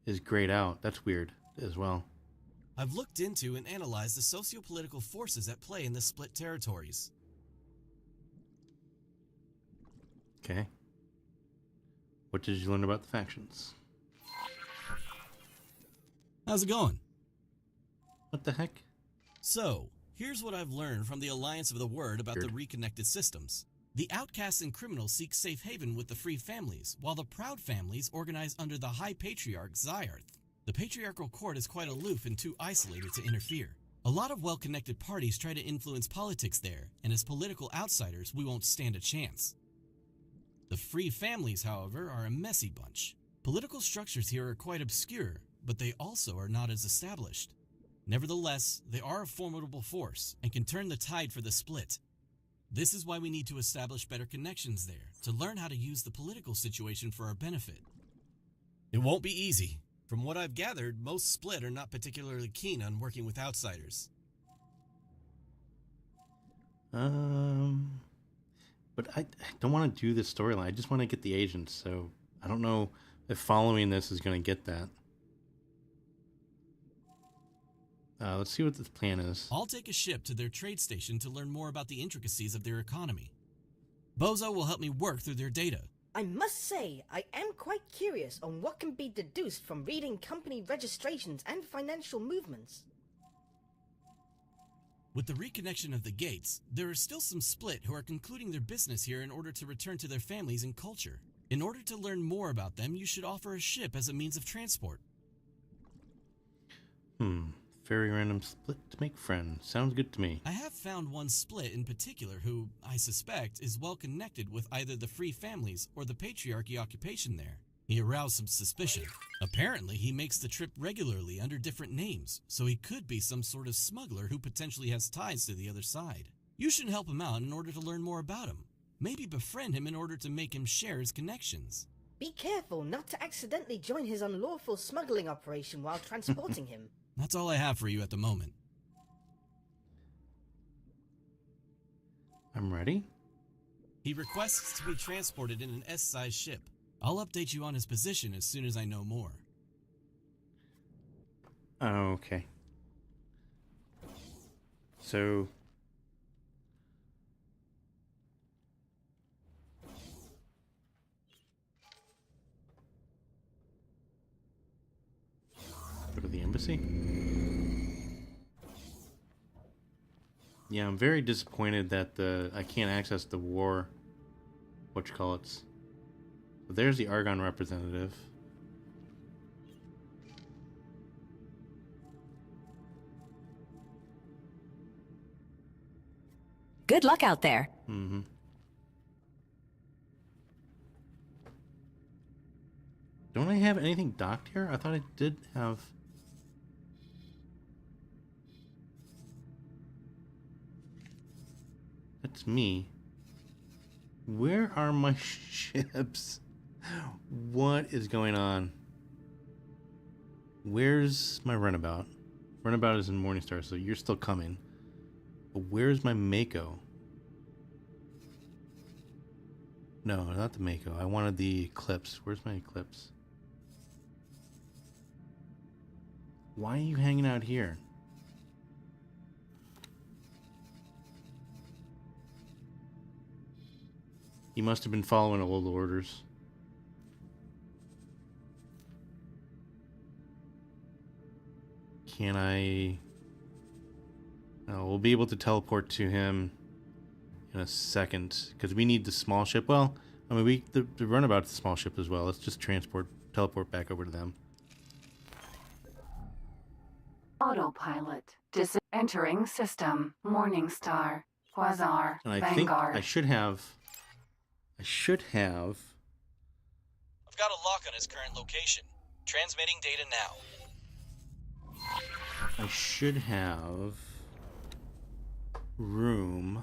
is grayed out. That's weird as well. I've looked into and analyzed the socio-political forces at play in the split territories. Okay. What did you learn about the factions? How's it going? What the heck? So, here's what I've learned from the Alliance of the Word about the reconnected systems. The outcasts and criminals seek safe haven with the free families, while the proud families organize under the High Patriarch Zyarth. The patriarchal court is quite aloof and too isolated to interfere. A lot of well-connected parties try to influence politics there, and as political outsiders, we won't stand a chance. The free families, however, are a messy bunch. Political structures here are quite obscure, but they also are not as established. Nevertheless, they are a formidable force and can turn the tide for the split. This is why we need to establish better connections there, to learn how to use the political situation for our benefit. It won't be easy. From what I've gathered, most split are not particularly keen on working with outsiders. But I don't want to do this storyline. I just want to get the agents, so I don't know if following this is going to get that. Let's see what this plan is. I'll take a ship to their trade station to learn more about the intricacies of their economy. Bozo will help me work through their data. I must say, I am quite curious on what can be deduced from reading company registrations and financial movements. With the reconnection of the gates, there are still some split who are concluding their business here in order to return to their families and culture. In order to learn more about them, you should offer a ship as a means of transport. Very random split to make friends. Sounds good to me. I have found one split in particular who, I suspect, is well connected with either the free families or the patriarchy occupation there. He aroused some suspicion. Apparently, he makes the trip regularly under different names, so he could be some sort of smuggler who potentially has ties to the other side. You should help him out in order to learn more about him. Maybe befriend him in order to make him share his connections. Be careful not to accidentally join his unlawful smuggling operation while transporting him. That's all I have for you at the moment. I'm ready. He requests to be transported in an S-size ship. I'll update you on his position as soon as I know more. Okay. So... go to the embassy? Yeah, I'm very disappointed that I can't access the war... whatchamacallits. So there's the Argon representative. Good luck out there. Mm-hmm. Don't I have anything docked here? I thought I did have... That's me. Where are my ships? What is going on? Where's my runabout? Runabout is in Morningstar, so you're still coming. But where's my Mako? No, not the Mako. I wanted the Eclipse. Where's my Eclipse? Why are you hanging out here? He must have been following old orders. Can I... No, we'll be able to teleport to him in a second, because we need the small ship. Well, I mean, the runabout's the small ship as well. Let's just teleport back over to them. Autopilot. Entering system. Morningstar. Quasar. And I Vanguard. think I should have... I've got a lock on his current location. Transmitting data now. I should have room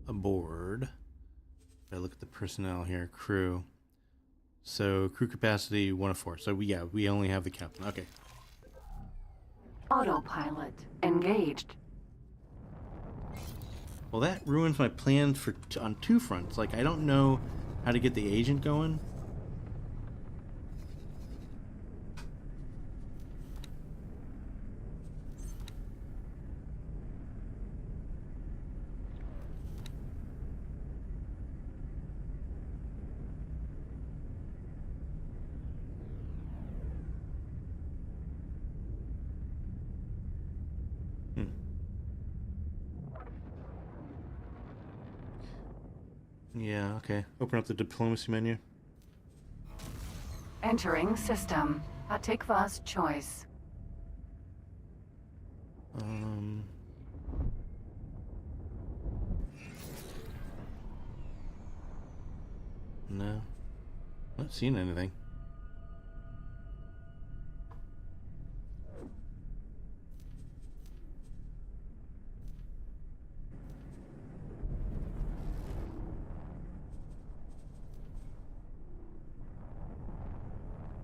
aboard. If I look at the personnel here, crew. So crew capacity 1 of 4. So we only have the captain. Okay. Autopilot. Engaged. Well, that ruins my plans on 2 fronts. Like, I don't know how to get the agent going. Yeah, okay. Open up the diplomacy menu. Entering system. Atikva's choice. No. Not seeing anything.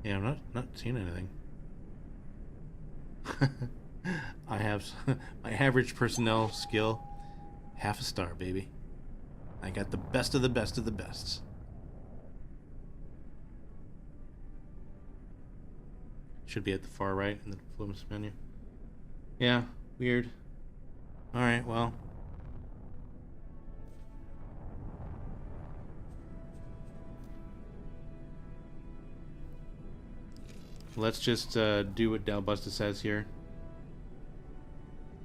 Yeah, I'm not seeing anything. I have my average personnel skill, half a star, baby. I got the best of the best of the bests. Should be at the far right in the diplomacy menu. Yeah, weird. Alright, well. Let's just do what Dal Busta says here.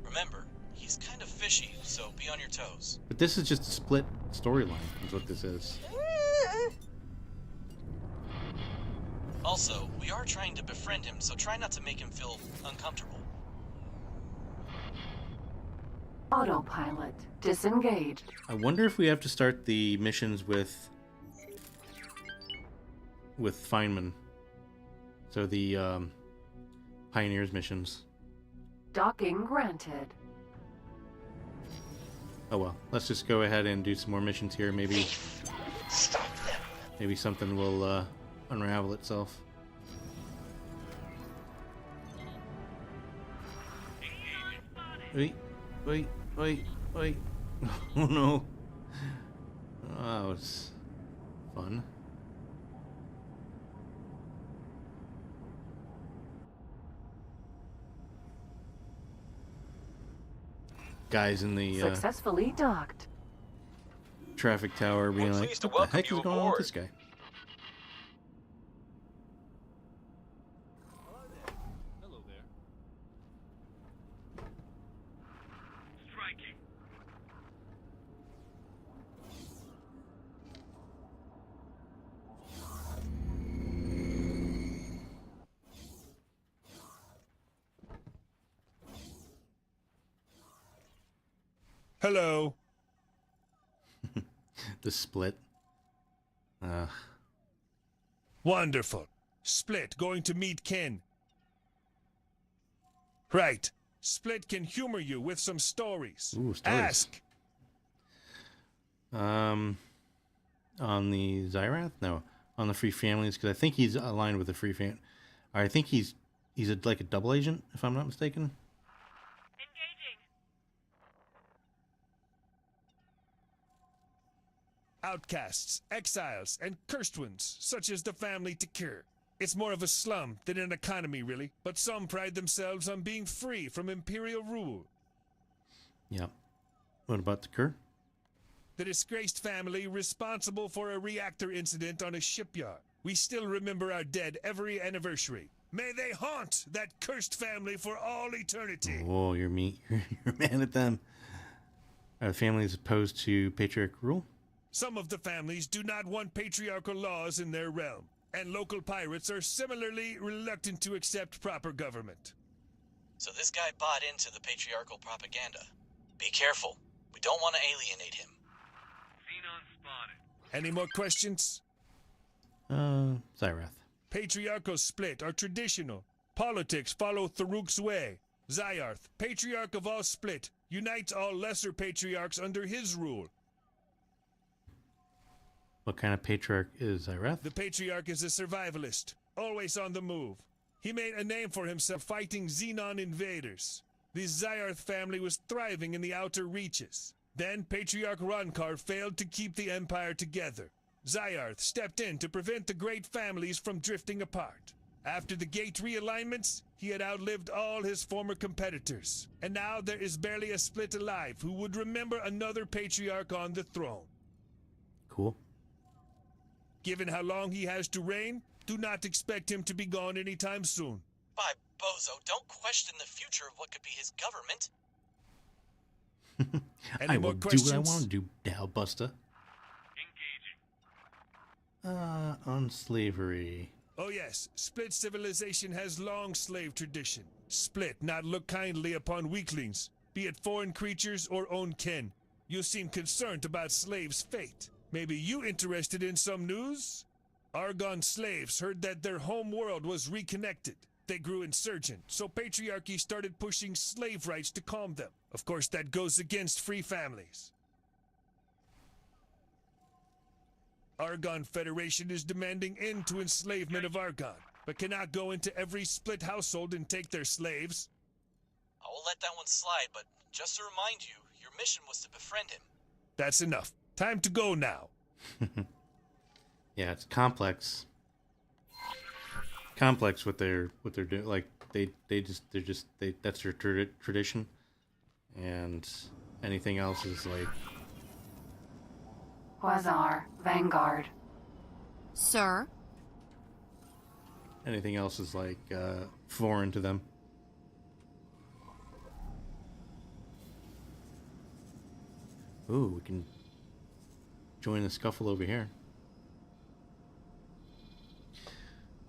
Remember, he's kind of fishy, so be on your toes. But this is just a split storyline, is what this is. Also, we are trying to befriend him, so try not to make him feel uncomfortable. Autopilot disengaged. I wonder if we have to start the missions with Feynman. So the Pioneers missions. Docking granted. Oh well, let's just go ahead and do some more missions here. Maybe Stop them. maybe something will unravel itself. Wait. Oh no. Oh, that was fun. Guys in the Successfully docked. traffic tower being like, pleased to what the welcome heck you is going on with aboard." this guy? Hello there. Striking. Hello. The split. Wonderful. Split going to meet Ken. Right. Split can humor you with some stories. Ooh, stories. Ask. On the Zyrath? No, on the Free Families, because I think he's aligned with the Free Fam. I think he's like a double agent, if I'm not mistaken. Engaging. Outcasts, exiles, and cursed ones, such as the family Takir. It's more of a slum than an economy, really, but some pride themselves on being free from imperial rule. Yep. What about the Kur? The disgraced family responsible for a reactor incident on a shipyard. We still remember our dead every anniversary. May they haunt that cursed family for all eternity. Oh, you're mad at them. Are the families opposed to patriarch rule? Some of the families do not want patriarchal laws in their realm, and local pirates are similarly reluctant to accept proper government. So this guy bought into the patriarchal propaganda. Be careful. We don't want to alienate him. Xenon spotted. Any more questions? Zyrath. Patriarchal split are traditional. Politics follow Tharuk's way. Zyarth, patriarch of all split, unites all lesser patriarchs under his rule. What kind of patriarch is Zyrath? The patriarch is a survivalist, always on the move. He made a name for himself fighting Xenon invaders. The Zyarth family was thriving in the outer reaches. Then Patriarch Ronkar failed to keep the empire together. Zyarth stepped in to prevent the great families from drifting apart. After the gate realignments, he had outlived all his former competitors. And now there is barely a split alive who would remember another patriarch on the throne. Cool. Given how long he has to reign, do not expect him to be gone anytime soon. By Bozo, don't question the future of what could be his government. Any I more will do questions? what I want to do, Dal Busta. On slavery. Oh yes, Split civilization has long slave tradition. Split not look kindly upon weaklings, be it foreign creatures or own kin. You seem concerned about slaves' fate. Maybe you interested in some news? Argon slaves heard that their home world was reconnected. They grew insurgent, so patriarchy started pushing slave rights to calm them. Of course, that goes against free families. Argon Federation is demanding end to enslavement of Argon, but cannot go into every Split household and take their slaves. I will let that one slide, but just to remind you, your mission was to befriend him. That's enough. Time to go now. Yeah, it's complex. Complex what they're doing. Like they're just that's their tradition, and anything else is like. Quasar, Vanguard. Sir? Anything else is like foreign to them. Ooh, we can join the scuffle over here.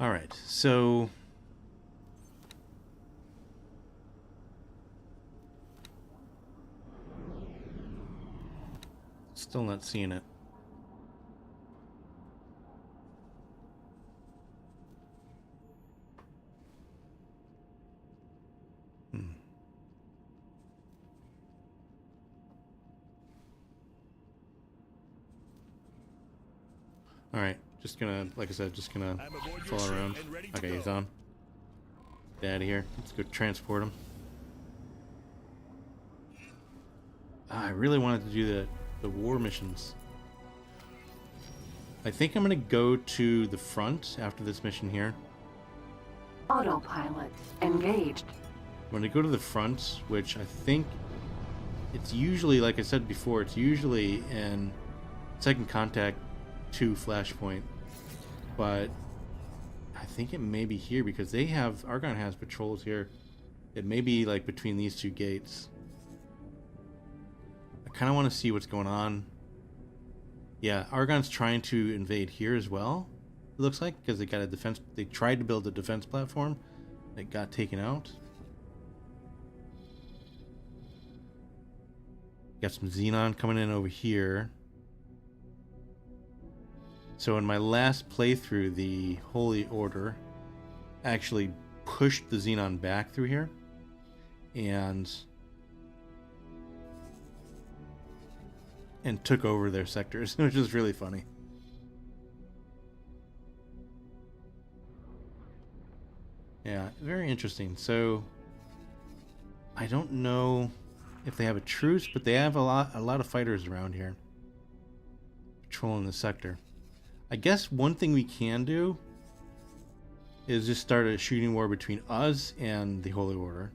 All right, so still not seeing it. All right, just gonna, like I said, just gonna follow around. Okay, he's on. Get out of here. Let's go transport him. I really wanted to do the war missions. I think I'm gonna go to the front after this mission here. Autopilot engaged. I'm gonna go to the front, which I think it's usually, like I said before, it's usually in Second Contact 2 Flashpoint, but I think it may be here because they have, Argon has patrols here. It may be like between these two gates. I kind of want to see what's going on. Yeah, Argon's trying to invade here as well, it looks like, because they got a defense, they tried to build a defense platform. It got taken out. Got some Xenon coming in over here. So in my last playthrough, the Holy Order actually pushed the Xenon back through here. And took over their sectors, which is really funny. Yeah, very interesting. So I don't know if they have a truce, but they have a lot of fighters around here patrolling the sector. I guess one thing we can do is just start a shooting war between us and the Holy Order.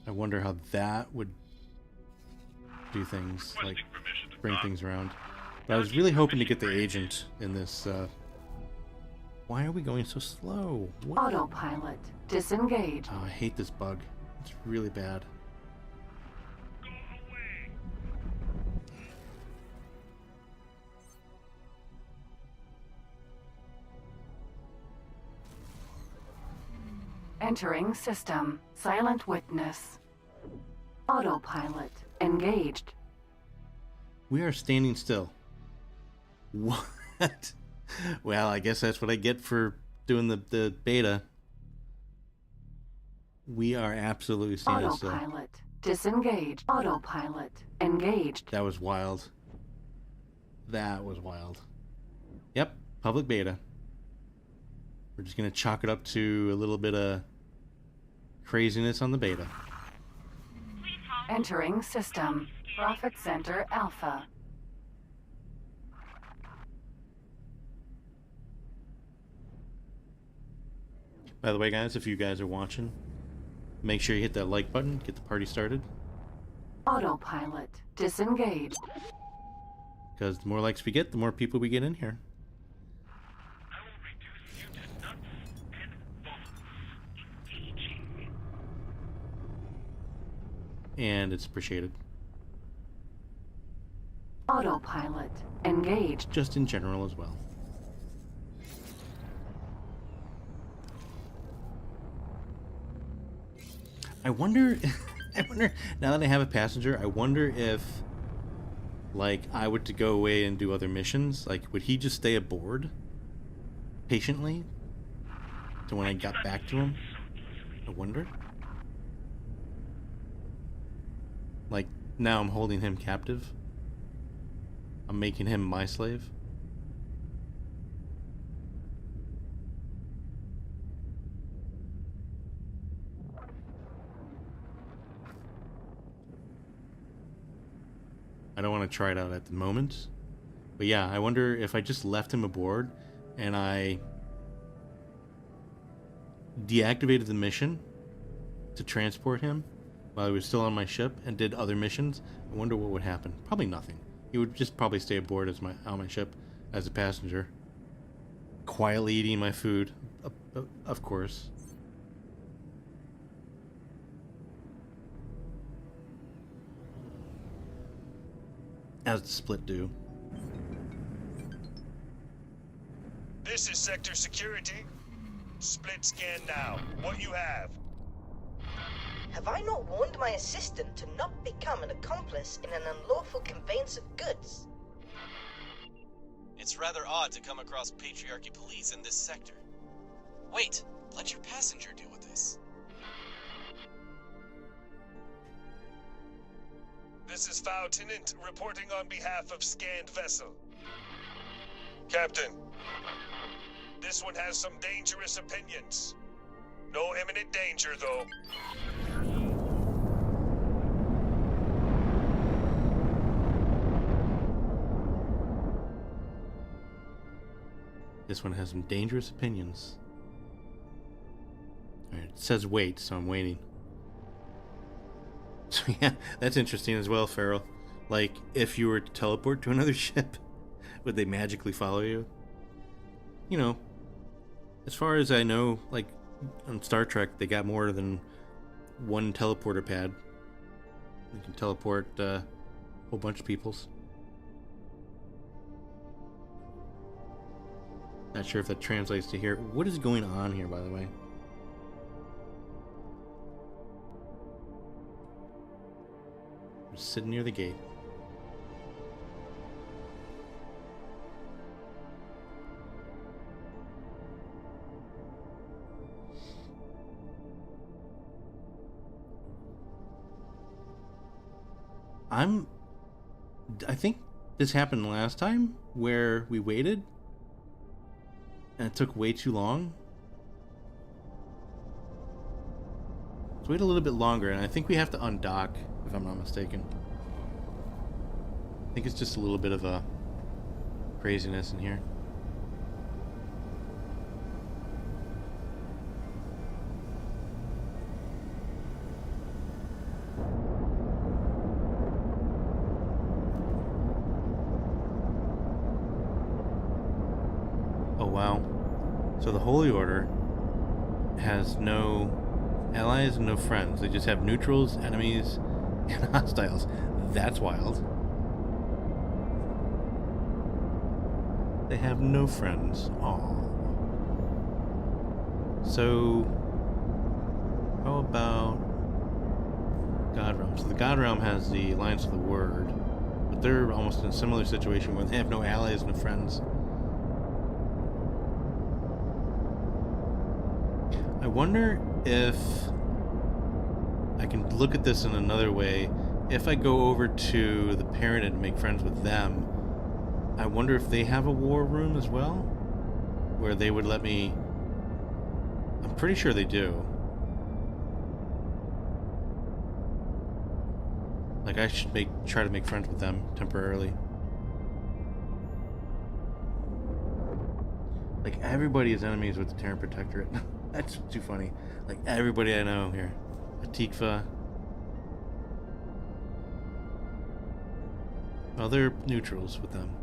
I wonder how that would do things, like bring things around. But I was really hoping to get the agent in this. Why are we going so slow? What? Autopilot disengage. Oh, I hate this bug. It's really bad. Entering system. Silent witness. Autopilot engaged. We are standing still. What? Well, I guess that's what I get for doing the beta. We are absolutely standing still. Autopilot disengaged. Autopilot engaged. That was wild. That was wild. Yep, public beta. We're just going to chalk it up to a little bit of craziness on the beta. Entering system. Profit Center Alpha. By the way, guys, if you guys are watching, make sure you hit that like button, get the party started. Autopilot disengaged. Because the more likes we get, the more people we get in here. I will reduce you to nuts and bolts. Engaging. And it's appreciated. Autopilot engaged. Just in general as well. I wonder, now that I have a passenger, I wonder if, like, I were to go away and do other missions, like, would he just stay aboard patiently to when I got back to him? I wonder. Like, now I'm holding him captive. I'm making him my slave. I don't want to try it out at the moment. But yeah, I wonder if I just left him aboard and I deactivated the mission to transport him while he was still on my ship and did other missions. I wonder what would happen. Probably nothing. He would just probably stay aboard as on my ship as a passenger, quietly eating my food, of course. As the split do. This is Sector Security. Split scan now. What you have? Have I not warned my assistant to not become an accomplice in an unlawful conveyance of goods? It's rather odd to come across Patriarchy police in this sector. Wait, let your passenger deal with this. This is Lieutenant reporting on behalf of scanned vessel. Captain, this one has some dangerous opinions. No imminent danger, though. This one has some dangerous opinions. Alright, it says wait, so I'm waiting. So yeah, that's interesting as well, Farrell. Like, if you were to teleport to another ship, would they magically follow you? You know, as far as I know, like, on Star Trek, they got more than one teleporter pad. You can teleport a whole bunch of peoples. Not sure if that translates to here. What is going on here, by the way? I'm just sitting near the gate. I think this happened last time where we waited and it took way too long. Let's wait a little bit longer, and I think we have to undock, if I'm not mistaken. I think it's just a little bit of a craziness in here. Oh wow. So the Holy Order has no allies and no friends. They just have neutrals, enemies, and hostiles. That's wild. They have no friends. Aww. So, how about God Realm? So the God Realm has the Alliance of the Word, but they're almost in a similar situation where they have no allies, no friends. I wonder if I can look at this in another way. If I go over to the Pyramid and make friends with them, I wonder if they have a war room as well, where they would let me. I'm pretty sure they do. Like, I should try to make friends with them temporarily. Like, everybody is enemies with the Terran Protectorate. That's too funny. Like, everybody I know here. Atikva. Well, they're neutrals with them.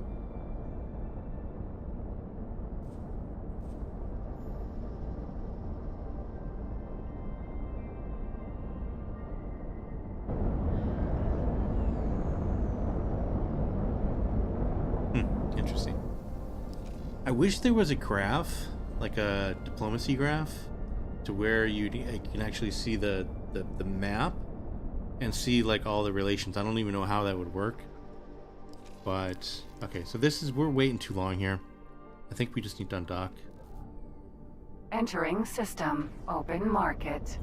wish there was a graph, like a diplomacy graph, to where you can actually see the map and see like all the relations. I don't even know how that would work. But okay, so we're waiting too long here. I think we just need to undock. Entering system. Open market.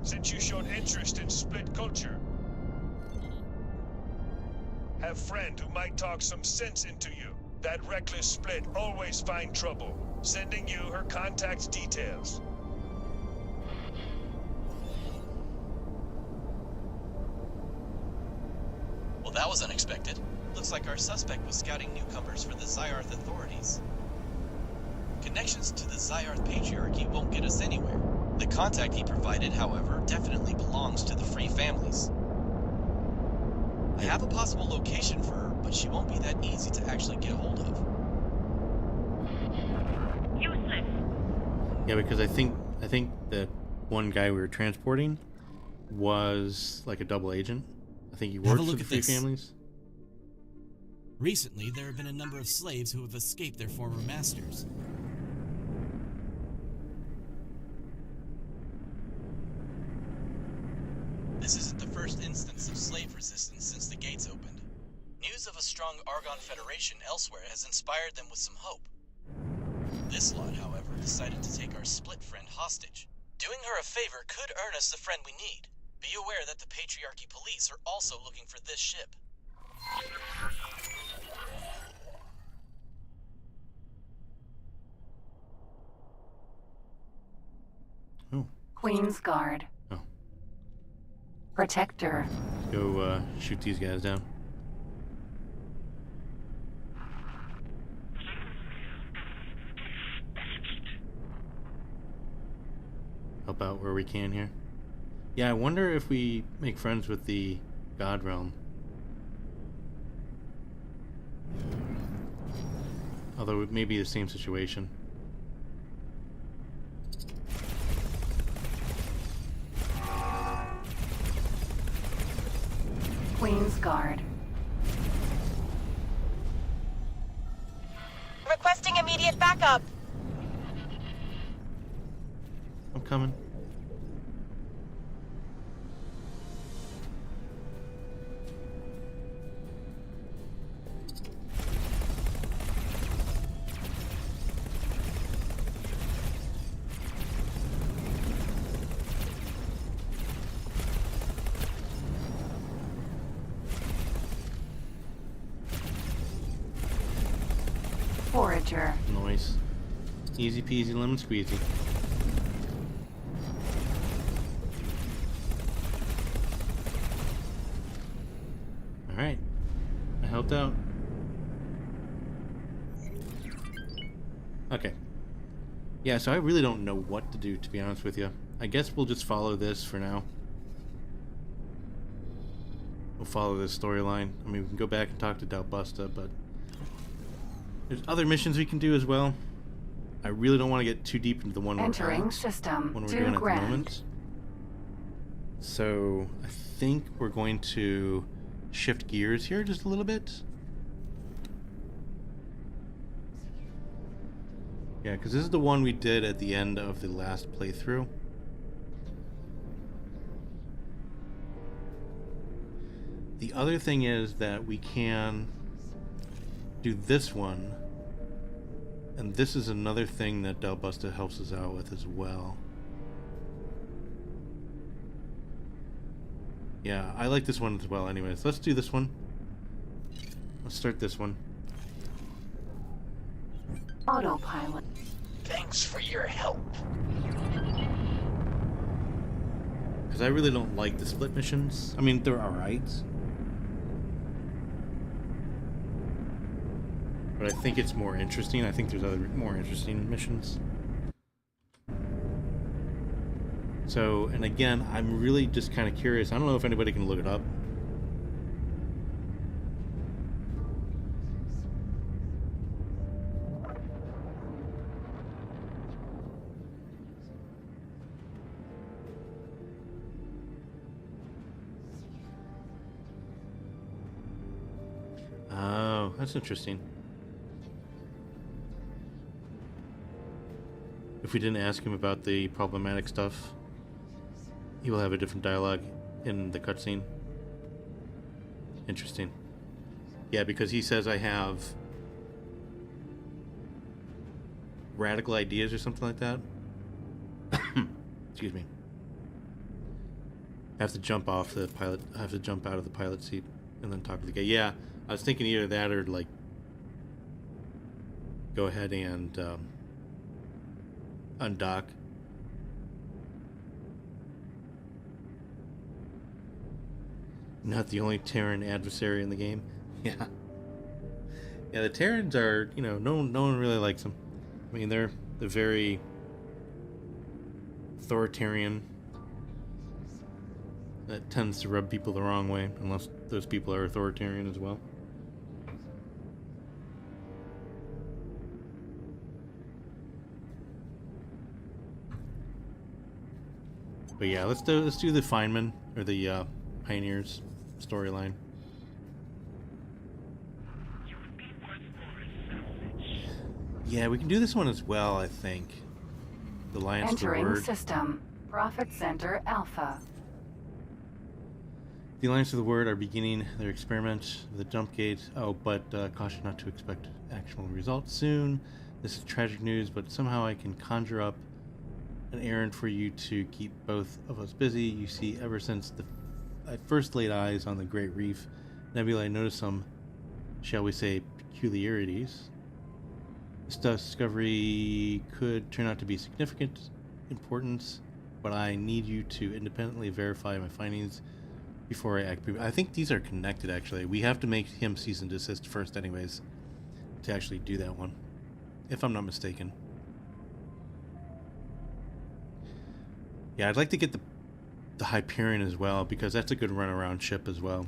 Since you showed interest in split culture, have friend who might talk some sense into you. That reckless split always find trouble. Sending you her contact details. Well, that was unexpected. Looks like our suspect was scouting newcomers for the Zyarth authorities. Connections to the Zyarth patriarchy won't get us anywhere. The contact he provided, however, definitely belongs to the Free families. I have a possible location for her, but she won't be that easy to actually get a hold of. Useless. Yeah, because I think that one guy we were transporting was like a double agent. I think he works for the Free families. Recently, there have been a number of slaves who have escaped their former masters. This isn't the first instance of slave resistance since the gates opened. News of a strong Argon Federation elsewhere has inspired them with some hope. This lot, however, decided to take our split friend hostage. Doing her a favor could earn us the friend we need. Be aware that the Patriarchy police are also looking for this ship. Oh. Queen's Guard. Oh. Protector. Let's go shoot these guys down. Help out where we can here. Yeah, I wonder if we make friends with the God Realm. Although it may be the same situation. Queen's Guard. Requesting immediate backup. I'm coming. Forager. Nice. Easy peasy lemon squeezy. Alright. I helped out. Okay. Yeah, so I really don't know what to do, to be honest with you. I guess we'll just follow this for now. We'll follow this storyline. I mean, we can go back and talk to Dal Busta, but there's other missions we can do as well. I really don't want to get too deep into the one Entering system. when we're doing at the moment. So I think we're going to shift gears here just a little bit. Yeah, because this is the one we did at the end of the last playthrough. The other thing is that we can do this one, and this is another thing that Dal Busta helps us out with as well. Yeah, I like this one as well anyways. Let's do this one. Let's start this one. Autopilot. Thanks for your help. Because I really don't like the split missions. I mean, they're alright. But I think it's more interesting. I think there's other more interesting missions. So, and again, I'm really just kind of curious. I don't know if anybody can look it up. Oh, that's interesting. if we didn't ask him about the problematic stuff, he will have a different dialogue in the cutscene. Interesting. Yeah, because he says I have radical ideas or something like that. Excuse me. I have to jump off the pilot. I have to jump out of the pilot seat and then talk to the guy. Yeah, I was thinking either that or like go ahead and undock. Not the only Terran adversary in the game. Yeah. Yeah, the Terrans are, you know, no one really likes them. I mean, they're very authoritarian. That tends to rub people the wrong way, unless those people are authoritarian as well. But yeah, let's do the Feynman or the Pioneers storyline. Yeah, we can do this one as well, I think. The Alliance of the Entering Word. system. Profit Center Alpha. The Alliance of the Word are beginning their experiment with the jump gate. Oh, but caution not to expect actual results soon. This is tragic news, but somehow I can conjure up an errand for you to keep both of us busy. You see, ever since I first laid eyes on the Great Reef Nebula, I noticed some, shall we say, peculiarities. This discovery could turn out to be significant importance, but I need you to independently verify my findings before I act. I think these are connected, actually. We have to make him cease and desist first anyways to actually do that one, if I'm not mistaken. Yeah, I'd like to get the Hyperion as well, because that's a good runaround ship as well.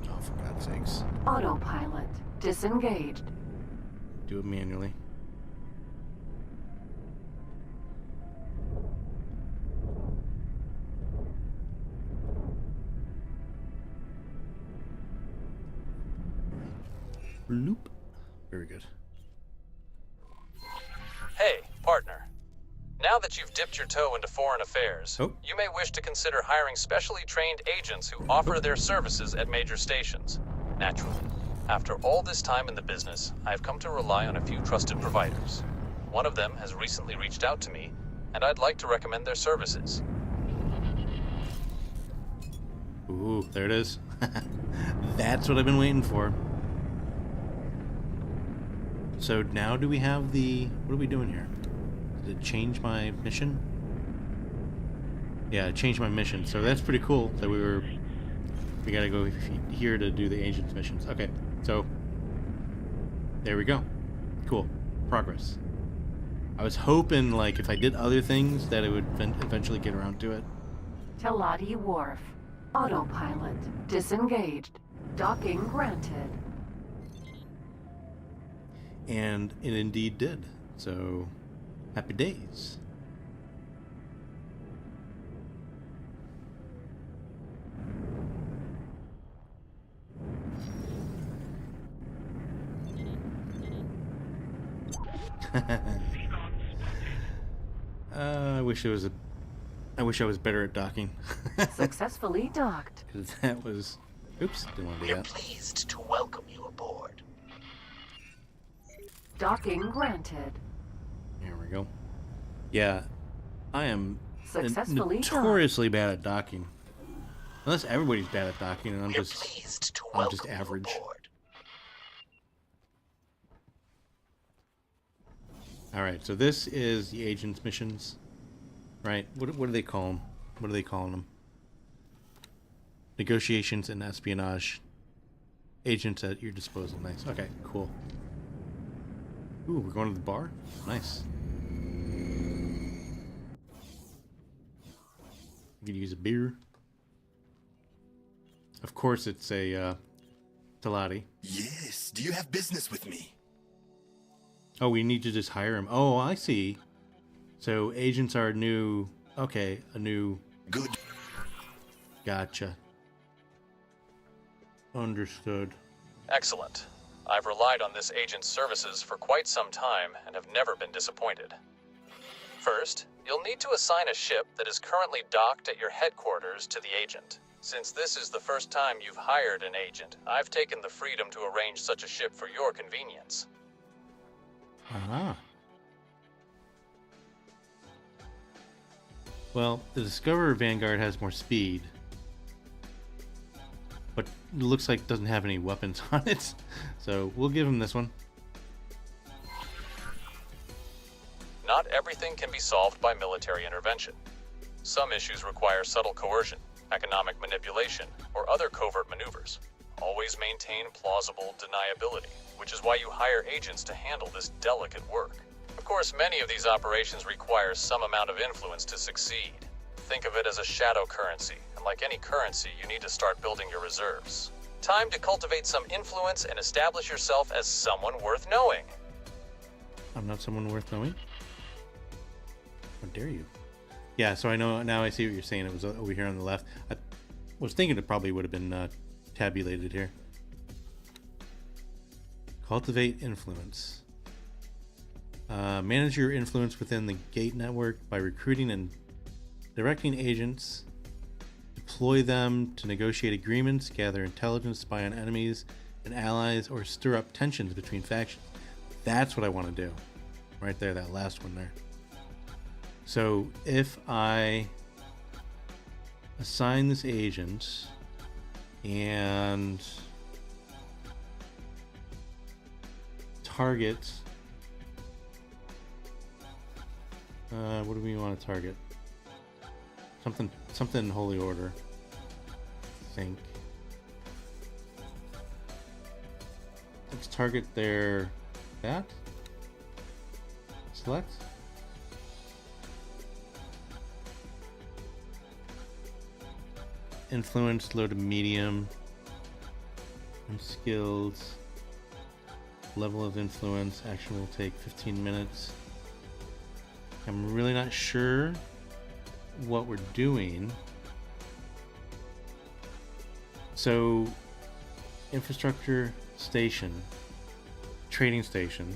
Oh, for God's sakes. Autopilot disengaged. Do it manually. Bloop. Very good. Hey, partner. Now that you've dipped your toe into foreign affairs, you may wish to consider hiring specially trained agents who offer their services at major stations. Naturally, after all this time in the business, I have come to rely on a few trusted providers. One of them has recently reached out to me, and I'd like to recommend their services. Ooh, there it is. That's what I've been waiting for. So now do we have the... What are we doing here? Did it change my mission? Yeah, it changed my mission. So that's pretty cool that we gotta go here to do the agent's missions. Okay, so there we go. Cool. Progress. I was hoping, like, if I did other things, that it would eventually get around to it. Teladi Wharf. Autopilot disengaged. Docking granted. And it indeed did. So, happy days. I wish I was better at docking. Successfully docked. Because that was... Oops, didn't want to do that. Pleased to welcome you aboard. Docking granted. There we go. Yeah, I am Successfully notoriously bad at docking. Unless everybody's bad at docking, and I'm just average. All right, so this is the agent's missions, right? What do they call them? What are they calling them? Negotiations and espionage. Agents at your disposal. Nice. Okay, cool. Ooh, we're going to the bar? Nice. You could use a beer. Of course it's a, Teladi. Yes, do you have business with me? Oh, we need to just hire him. Oh, I see. So agents are new... Okay, a new... Good. Gotcha. Understood. Excellent. I've relied on this agent's services for quite some time and have never been disappointed. First, you'll need to assign a ship that is currently docked at your headquarters to the agent. Since this is the first time you've hired an agent, I've taken the freedom to arrange such a ship for your convenience. Ah. Well, the Discoverer Vanguard has more speed, but it looks like it doesn't have any weapons on it, so we'll give him this one. Not everything can be solved by military intervention. Some issues require subtle coercion, economic manipulation, or other covert maneuvers. Always maintain plausible deniability, which is why you hire agents to handle this delicate work. Of course, many of these operations require some amount of influence to succeed. Think of it as a shadow currency, and like any currency, you need to start building your reserves. Time to cultivate some influence and establish yourself as someone worth knowing. I'm not someone worth knowing? How dare you? Yeah, so I know now. I see what you're saying. It was over here on the left. I was thinking it probably would have been tabulated here. Cultivate influence. Manage your influence within the gate network by recruiting and directing agents. Deploy them to negotiate agreements, gather intelligence, spy on enemies and allies, or stir up tensions between factions. That's what I want to do. Right there, that last one there. So if I assign this agent and target, what do we want to target? Something in Holy Order, I think. Let's target their that. Select. Influence, low to medium. Unskilled. Level of influence. Action will take 15 minutes. I'm really not sure what we're doing. So, infrastructure station, trading station.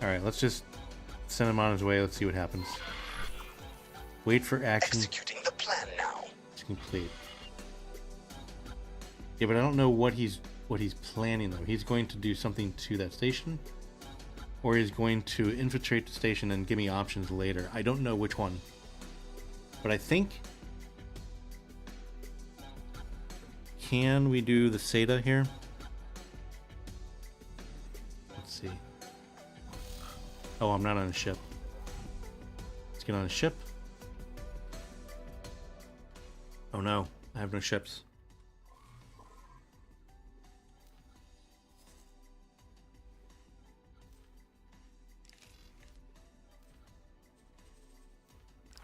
Alright, let's just send him on his way. Let's see what happens. Wait for action. Executing the plan now. To complete. Yeah, but I don't know what he's planning though. He's going to do something to that station, or he's going to infiltrate the station and give me options later. I don't know which one. But I think... Can we do the SATA here? Let's see. Oh, I'm not on a ship. Let's get on a ship. Oh no, I have no ships.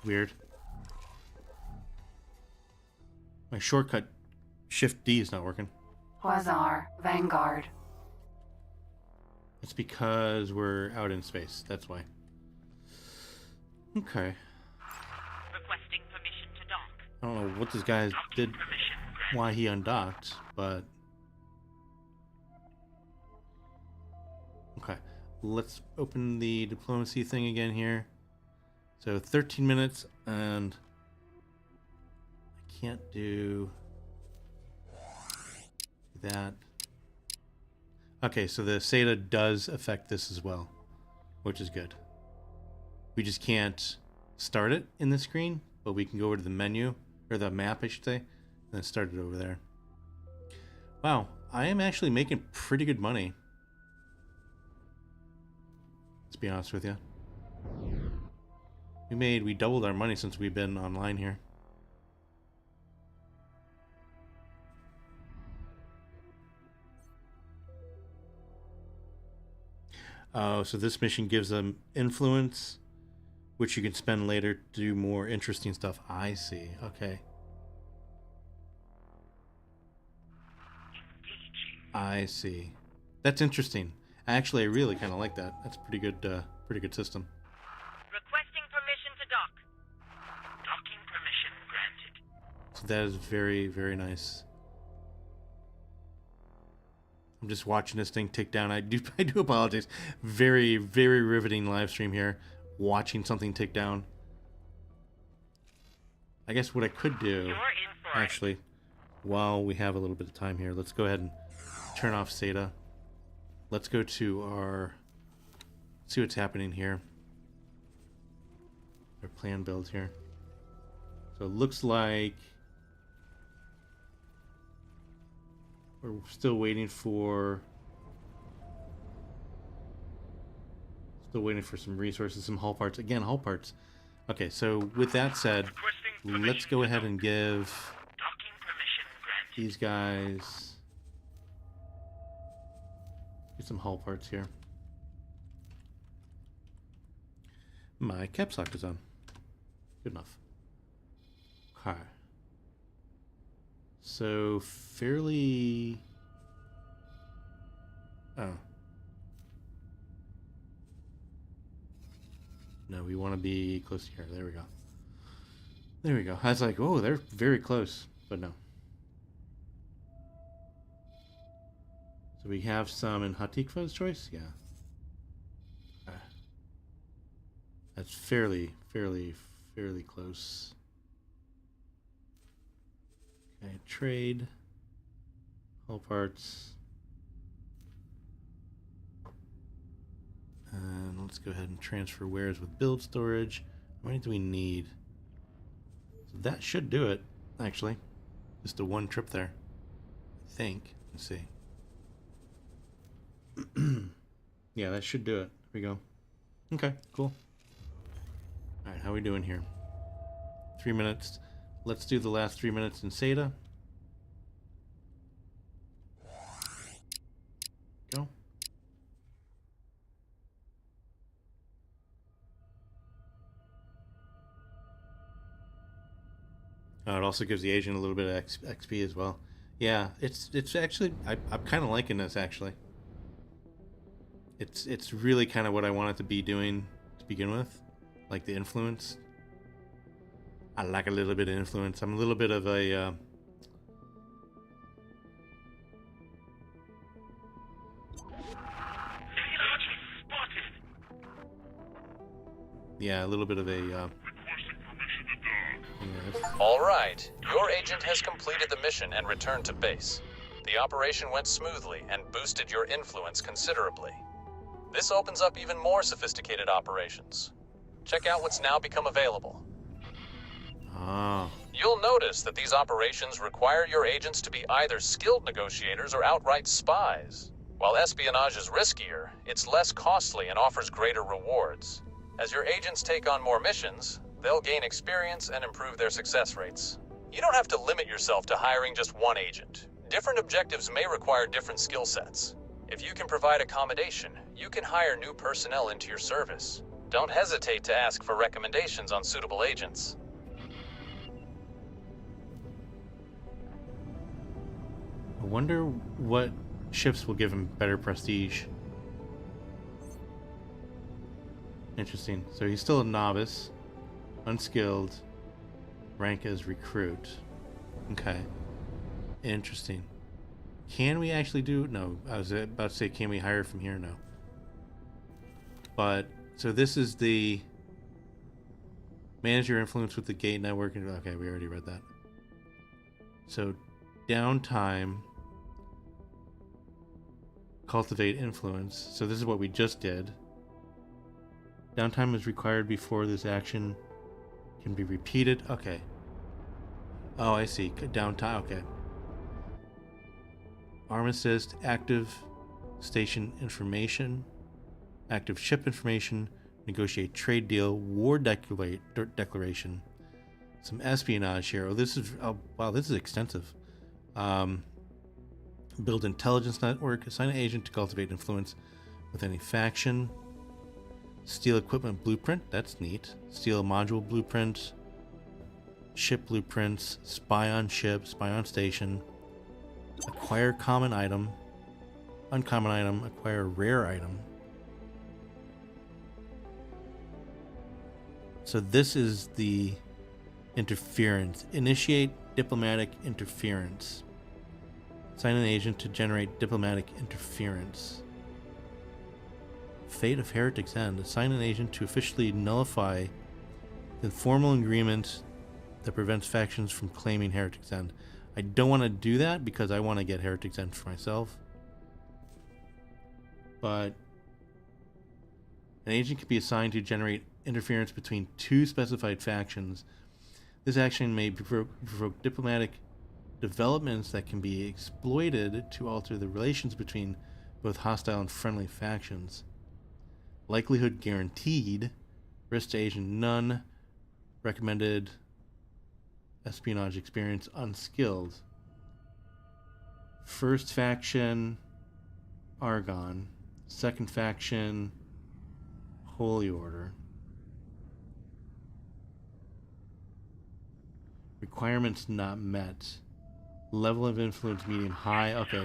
Weird. My shortcut Shift D is not working. Quasar, Vanguard. It's because we're out in space. That's why. Okay. Requesting permission to dock. I don't know what this guy did, why he undocked, but... Okay. Let's open the diplomacy thing again here. So 13 minutes, and I can't do that. Okay, so the SATA does affect this as well, which is good. We just can't start it in the screen, but we can go over to the menu, or the map, I should say, and then start it over there. Wow, I am actually making pretty good money. Let's be honest with you. We doubled our money since we've been online here. Oh, so this mission gives them influence, which you can spend later to do more interesting stuff. I see. Okay. I see. That's interesting. Actually, I really kind of like that. That's pretty good system. Requesting permission to dock. Docking permission granted. So that is very, very nice. I'm just watching this thing tick down. I do apologize. Very, very riveting live stream here. Watching something tick down. I guess what I could do, actually, while we have a little bit of time here, let's go ahead and turn off SATA. Let's go to our, see what's happening here. Our plan build here. So it looks like we're still waiting for some resources, some hull parts. Again, hull parts. Okay, so with that said, let's go ahead and give these guys some hull parts here. My caps lock is on. Good enough. Okay. So fairly. Oh. No, we want to be close to here. There we go. There we go. I was like, oh, they're very close, but no. So we have some in Hatikva's choice? Yeah. Okay. That's fairly close. Okay, trade. Hull parts. And let's go ahead and transfer wares with build storage. How many do we need? So that should do it, actually. Just a one trip there. I think. Let's see. Yeah, that should do it. There we go. Okay, cool. Alright, how are we doing here? 3 minutes. Let's do the last 3 minutes in SATA. Go. It also gives the agent a little bit of XP as well. Yeah, it's actually I'm kind of liking this actually. It's really kind of what I wanted to be doing to begin with, like the influence. I like a little bit of influence. I'm a little bit of a yeah, a little bit of a All right, your agent has completed the mission and returned to base. The operation went smoothly and boosted your influence considerably. This opens up even more sophisticated operations. Check out what's now become available. You'll notice that these operations require your agents to be either skilled negotiators or outright spies. While espionage is riskier, it's less costly and offers greater rewards. As your agents take on more missions, they'll gain experience and improve their success rates. You don't have to limit yourself to hiring just one agent. Different objectives may require different skill sets. If you can provide accommodation, you can hire new personnel into your service. Don't hesitate to ask for recommendations on suitable agents. I wonder what ships will give him better prestige. Interesting. So he's still a novice, unskilled, rank as recruit. Okay. Interesting. Can we actually do... No, I was about to say, can we hire from here? No. But, so this is the... Manage your influence with the gate network. Okay, we already read that. So, downtime. Cultivate influence. So this is what we just did. Downtime is required before this action can be repeated. Okay. Oh, I see. Downtime. Okay. Arm assist, active station information, active ship information, negotiate trade deal, war declaration, some espionage here. Oh, this is wow, this is extensive. Build intelligence network, assign an agent to cultivate influence with any faction. Steal equipment blueprint, that's neat. Steal module blueprint, ship blueprints, spy on ship, spy on station. Acquire common item, uncommon item, acquire rare item. So this is the interference. Initiate diplomatic interference. Assign an agent to generate diplomatic interference. Fate of Heretic's End. Assign an agent to officially nullify the informal agreement that prevents factions from claiming Heretic's End. I don't want to do that because I want to get Heretic's End for myself. But an agent can be assigned to generate interference between two specified factions. This action may provoke diplomatic developments that can be exploited to alter the relations between both hostile and friendly factions. Likelihood guaranteed. Risk to agent none. Recommended espionage experience unskilled. First faction Argon. Second faction Holy Order. Requirements not met. Level of influence medium high. Okay.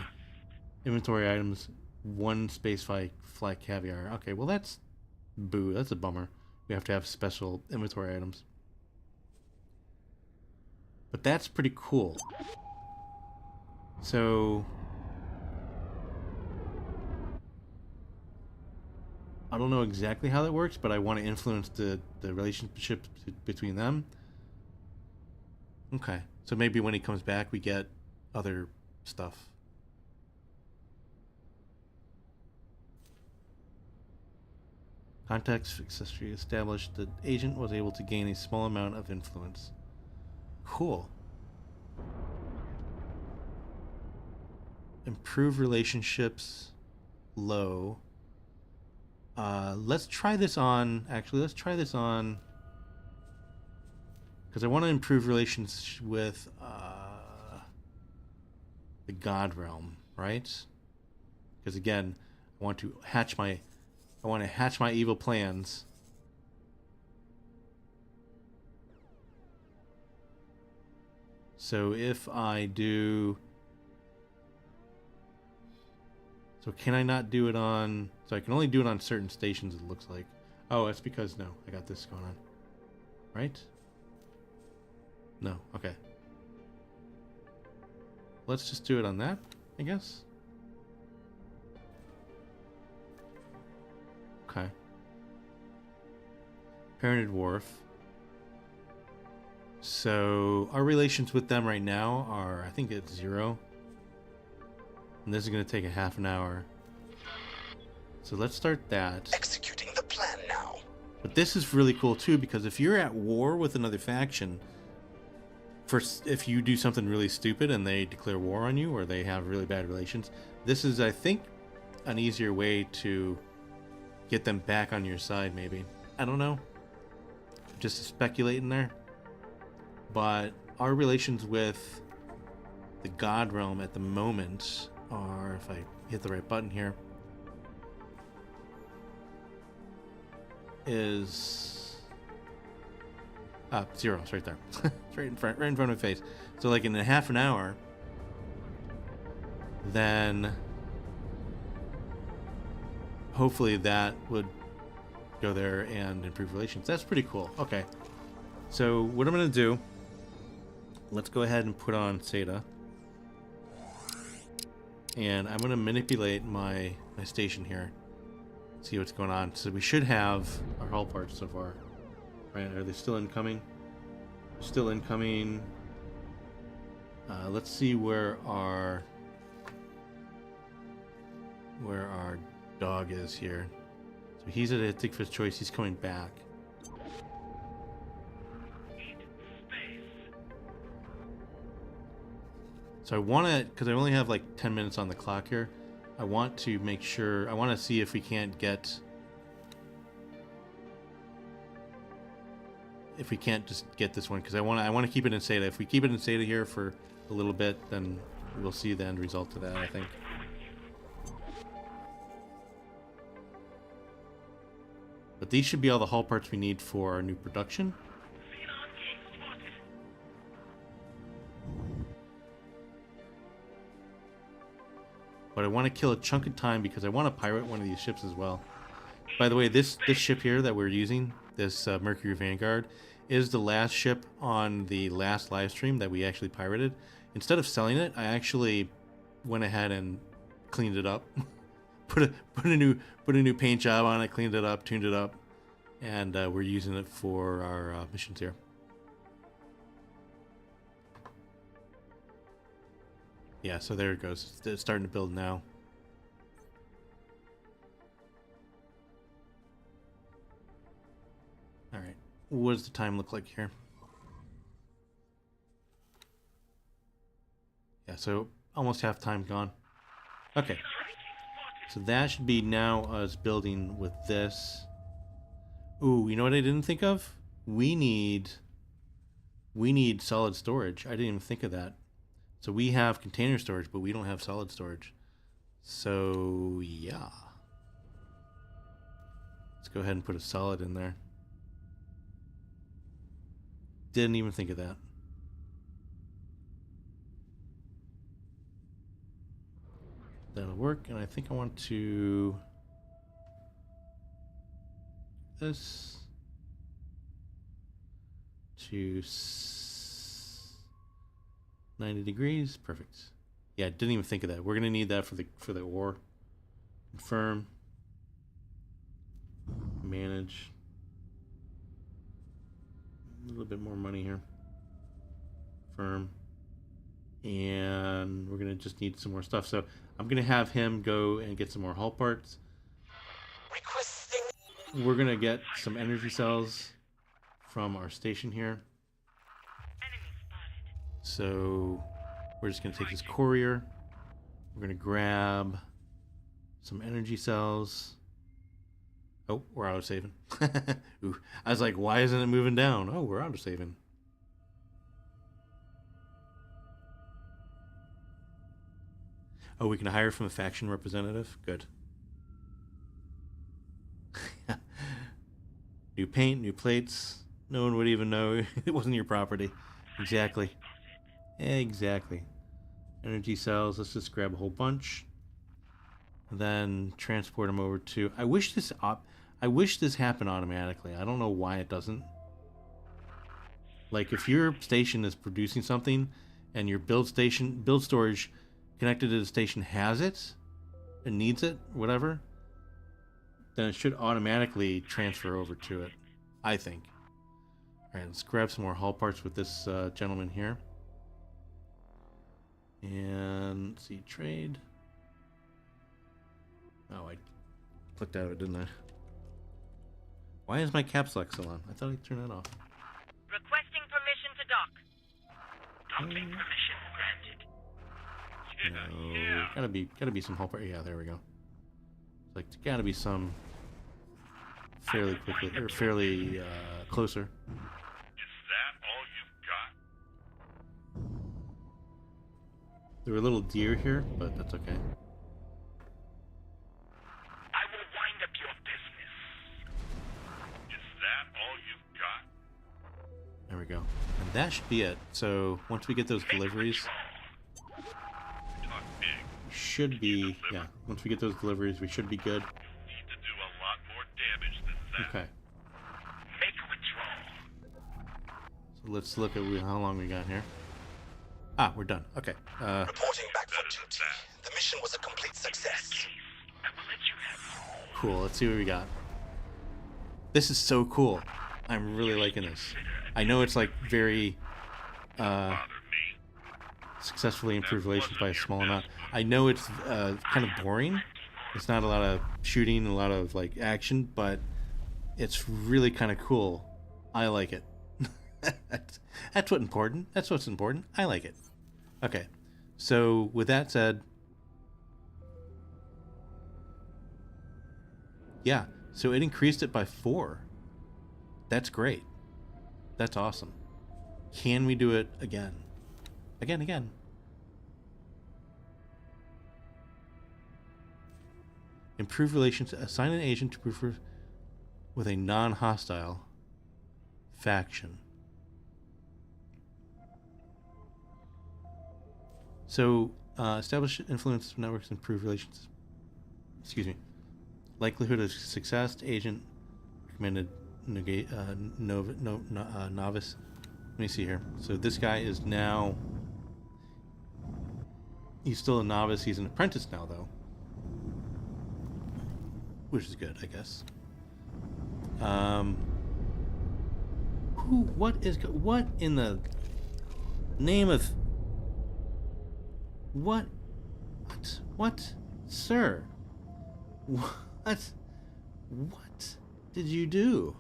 Inventory items 1 space flight caviar. Okay, well that's boo. That's a bummer. We have to have special inventory items. But that's pretty cool. So I don't know exactly how that works, but I want to influence the relationship between them. Okay. So maybe when he comes back we get other stuff. Context successfully established. The agent was able to gain a small amount of influence. Cool. Improve relationships. Low. Let's try this on. Actually, let's try this on. Because I want to improve relations with the God Realm, right? Because again, I want to hatch my evil plans. So if I do... So can I not do it on... So I can only do it on certain stations, it looks like. Oh, that's because, no, I got this going on. Right? No, okay. Let's just do it on that, I guess. Okay. Parented Wharf. So our relations with them right now are, I think it's 0. And this is going to take a half an hour. So let's start that. Executing the plan now. But this is really cool too, because if you're at war with another faction, first, if you do something really stupid and they declare war on you or they have really bad relations, this is, I think, an easier way to get them back on your side, maybe. I don't know. Just speculating there. But our relations with the God Realm at the moment are, if I hit the right button here, is 0. It's right there. It's right in front of my face. So like in a half an hour, then hopefully that would go there and improve relations. That's pretty cool. Okay. So what I'm going to do, let's go ahead and put on Seda. And I'm going to manipulate my station here. See what's going on. So we should have our hull parts so far. Right? Are they still incoming? Still incoming. Let's see where our dog is here. So he's at a Tickfist choice. He's coming back. So I want to, because I only have like 10 minutes on the clock here, I want to make sure, I want to see if we can't get, if we can't just get this one, because I want to keep it in Seda. If we keep it in Seda here for a little bit, then we'll see the end result of that, I think. But these should be all the hull parts we need for our new production. But I want to kill a chunk of time because I want to pirate one of these ships as well. By the way, this ship here that we're using, this Mercury Vanguard, is the last ship on the last live stream that we actually pirated. Instead of selling it, I actually went ahead and cleaned it up. put a new paint job on it, cleaned it up, tuned it up, and we're using it for our missions here. Yeah, so there it goes. It's starting to build now. All right, what does the time look like here? Yeah, so almost half time gone. Okay, so that should be now us building with this. Ooh, you know what I didn't think of? We need solid storage. I didn't even think of that. So we have container storage, but we don't have solid storage. So yeah, let's go ahead and put a solid in there. Didn't even think of that. That'll work, and I think I want to this to 90 degrees. Perfect. Yeah, didn't even think of that. We're gonna need that for the ore. Confirm. Manage. A little bit more money here. Confirm. And we're gonna just need some more stuff. So I'm gonna have him go and get some more hull parts. We're gonna get some energy cells from our station here. So we're just gonna take this courier. We're gonna grab some energy cells. Oh, we're auto saving. Ooh, I was like, why isn't it moving down? Oh, we're auto saving. Oh, we can hire from a faction representative? Good. New paint, new plates. No one would even know it wasn't your property. Exactly. Exactly. Energy cells. Let's just grab a whole bunch. And then transport them over to... I wish this happened automatically. I don't know why it doesn't. Like, if your station is producing something and your build storage connected to the station has it and needs it, whatever, then it should automatically transfer over to it, I think. Alright, let's grab some more hull parts with this gentleman here. And let's see, trade. Oh, I clicked out of it, didn't I? Why is my caps lock still on? I thought I'd turn that off. Requesting permission to dock. Docking permission granted. No, gotta be some hull part. Yeah, there we go. Like, gotta be some fairly quickly or fairly closer. Is that all you've got? There were little deer here, but that's okay. I will wind up your business. Is that all you've got? There we go. And that should be it. So once we get those deliveries, should be, yeah, once we get those deliveries, we should be good. Need to do a lot more damage than that. Okay. Make a withdrawal. So let's look at how long we got here. Ah, we're done. Okay. Reporting back for duty. The mission was a complete success. I will let you have. Cool. Let's see what we got. This is so cool. I'm really liking this. I know it's like very successfully improved relations by a small amount. I know it's kind of boring. It's not a lot of shooting, a lot of like action, but it's really kind of cool. I like it. That's what's important. That's what's important. I like it. Okay. So with that said, yeah. So it increased it by 4. That's great. That's awesome. Can we do it again? Again. Improve relations. Assign an agent to prefer with a non-hostile faction. So, establish influence networks, improve relations. Excuse me. Likelihood of success. Agent recommended novice. Let me see here. So this guy is now He's still a novice. He's an apprentice now, though. Which is good, I guess. What in the name of... What? Sir? What did you do?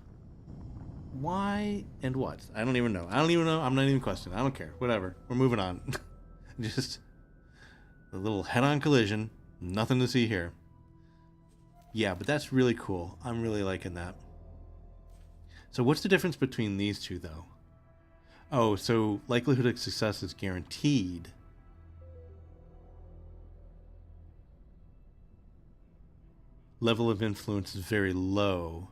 Why and what? I don't even know. I'm not even questioning. I don't care. Whatever. We're moving on. Just a little head-on collision. Nothing to see here. Yeah, but that's really cool. I'm really liking that. So what's the difference between these two, though? Oh, so likelihood of success is guaranteed. Level of influence is very low.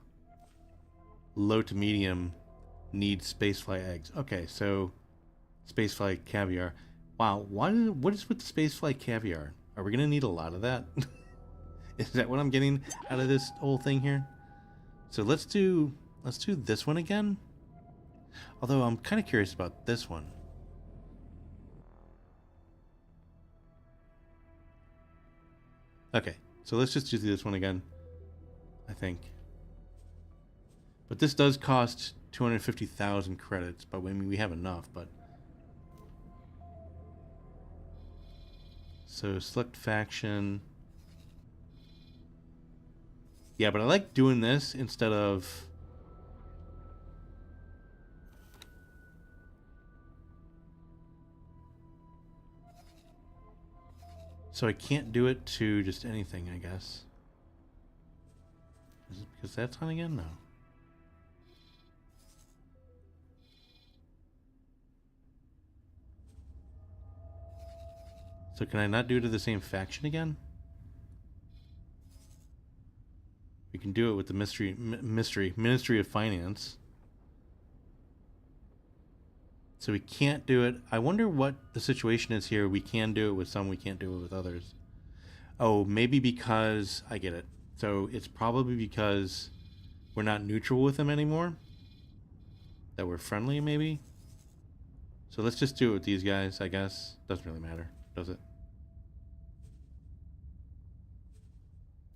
Low to medium needs spaceflight eggs. Okay, so spaceflight caviar. Wow, what is with the spaceflight caviar? Are we going to need a lot of that? Is that what I'm getting out of this whole thing here? So let's do this one again. Although I'm kind of curious about this one. Okay, so let's just do this one again, I think. But this does cost 250,000 credits, but I mean, we have enough, but... So select faction. Yeah, but I like doing this instead of... So I can't do it to just anything, I guess. Is it because that's on again? No. So can I not do it to the same faction again? We can do it with the Ministry of Finance. So we can't do it. I wonder what the situation is here. We can do it with some, we can't do it with others. Oh, maybe because... I get it. So it's probably because we're not neutral with them anymore. That we're friendly, maybe? So let's just do it with these guys, I guess. Doesn't really matter, does it?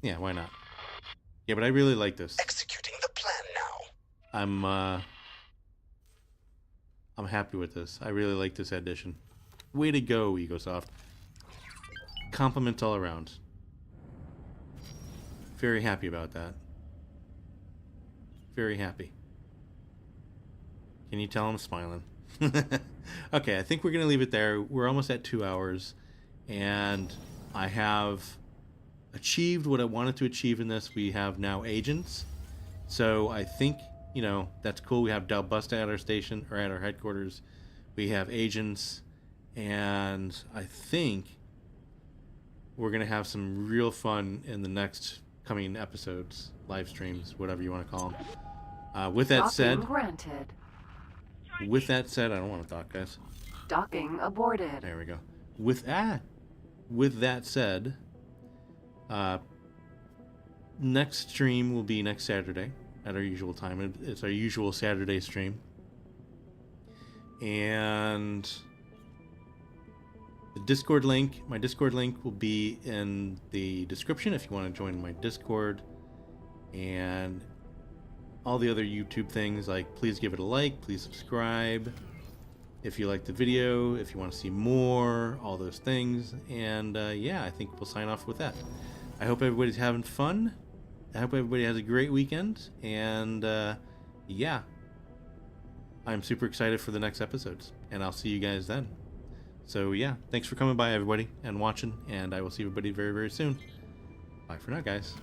Yeah, why not? Yeah, but I really like this. Executing the plan now. I'm happy with this. I really like this addition. Way to go, Egosoft. Compliments all around. Very happy about that. Very happy. Can you tell I'm smiling? Okay, I think we're going to leave it there. We're almost at 2 hours. And I have achieved what I wanted to achieve in this. We have now agents. So I think... You know, that's cool. We have Dal Busta at our station, or at our headquarters. We have agents, and I think we're going to have some real fun in the next coming episodes, live streams, whatever you want to call them. With that said... granted. With that said, I don't want to talk, guys. Docking aborted. There we go. With that said, next stream will be next Saturday. At our usual time. It's our usual Saturday stream. And the Discord link, my Discord link will be in the description if you want to join my Discord. And all the other YouTube things, like please give it a like, please subscribe if you like the video, if you want to see more, all those things. And yeah, I think we'll sign off with that. I hope everybody's having fun. I hope everybody has a great weekend, and yeah, I'm super excited for the next episodes, and I'll see you guys then. So yeah, thanks for coming by, everybody, and watching, and I will see everybody very, very soon. Bye for now, guys.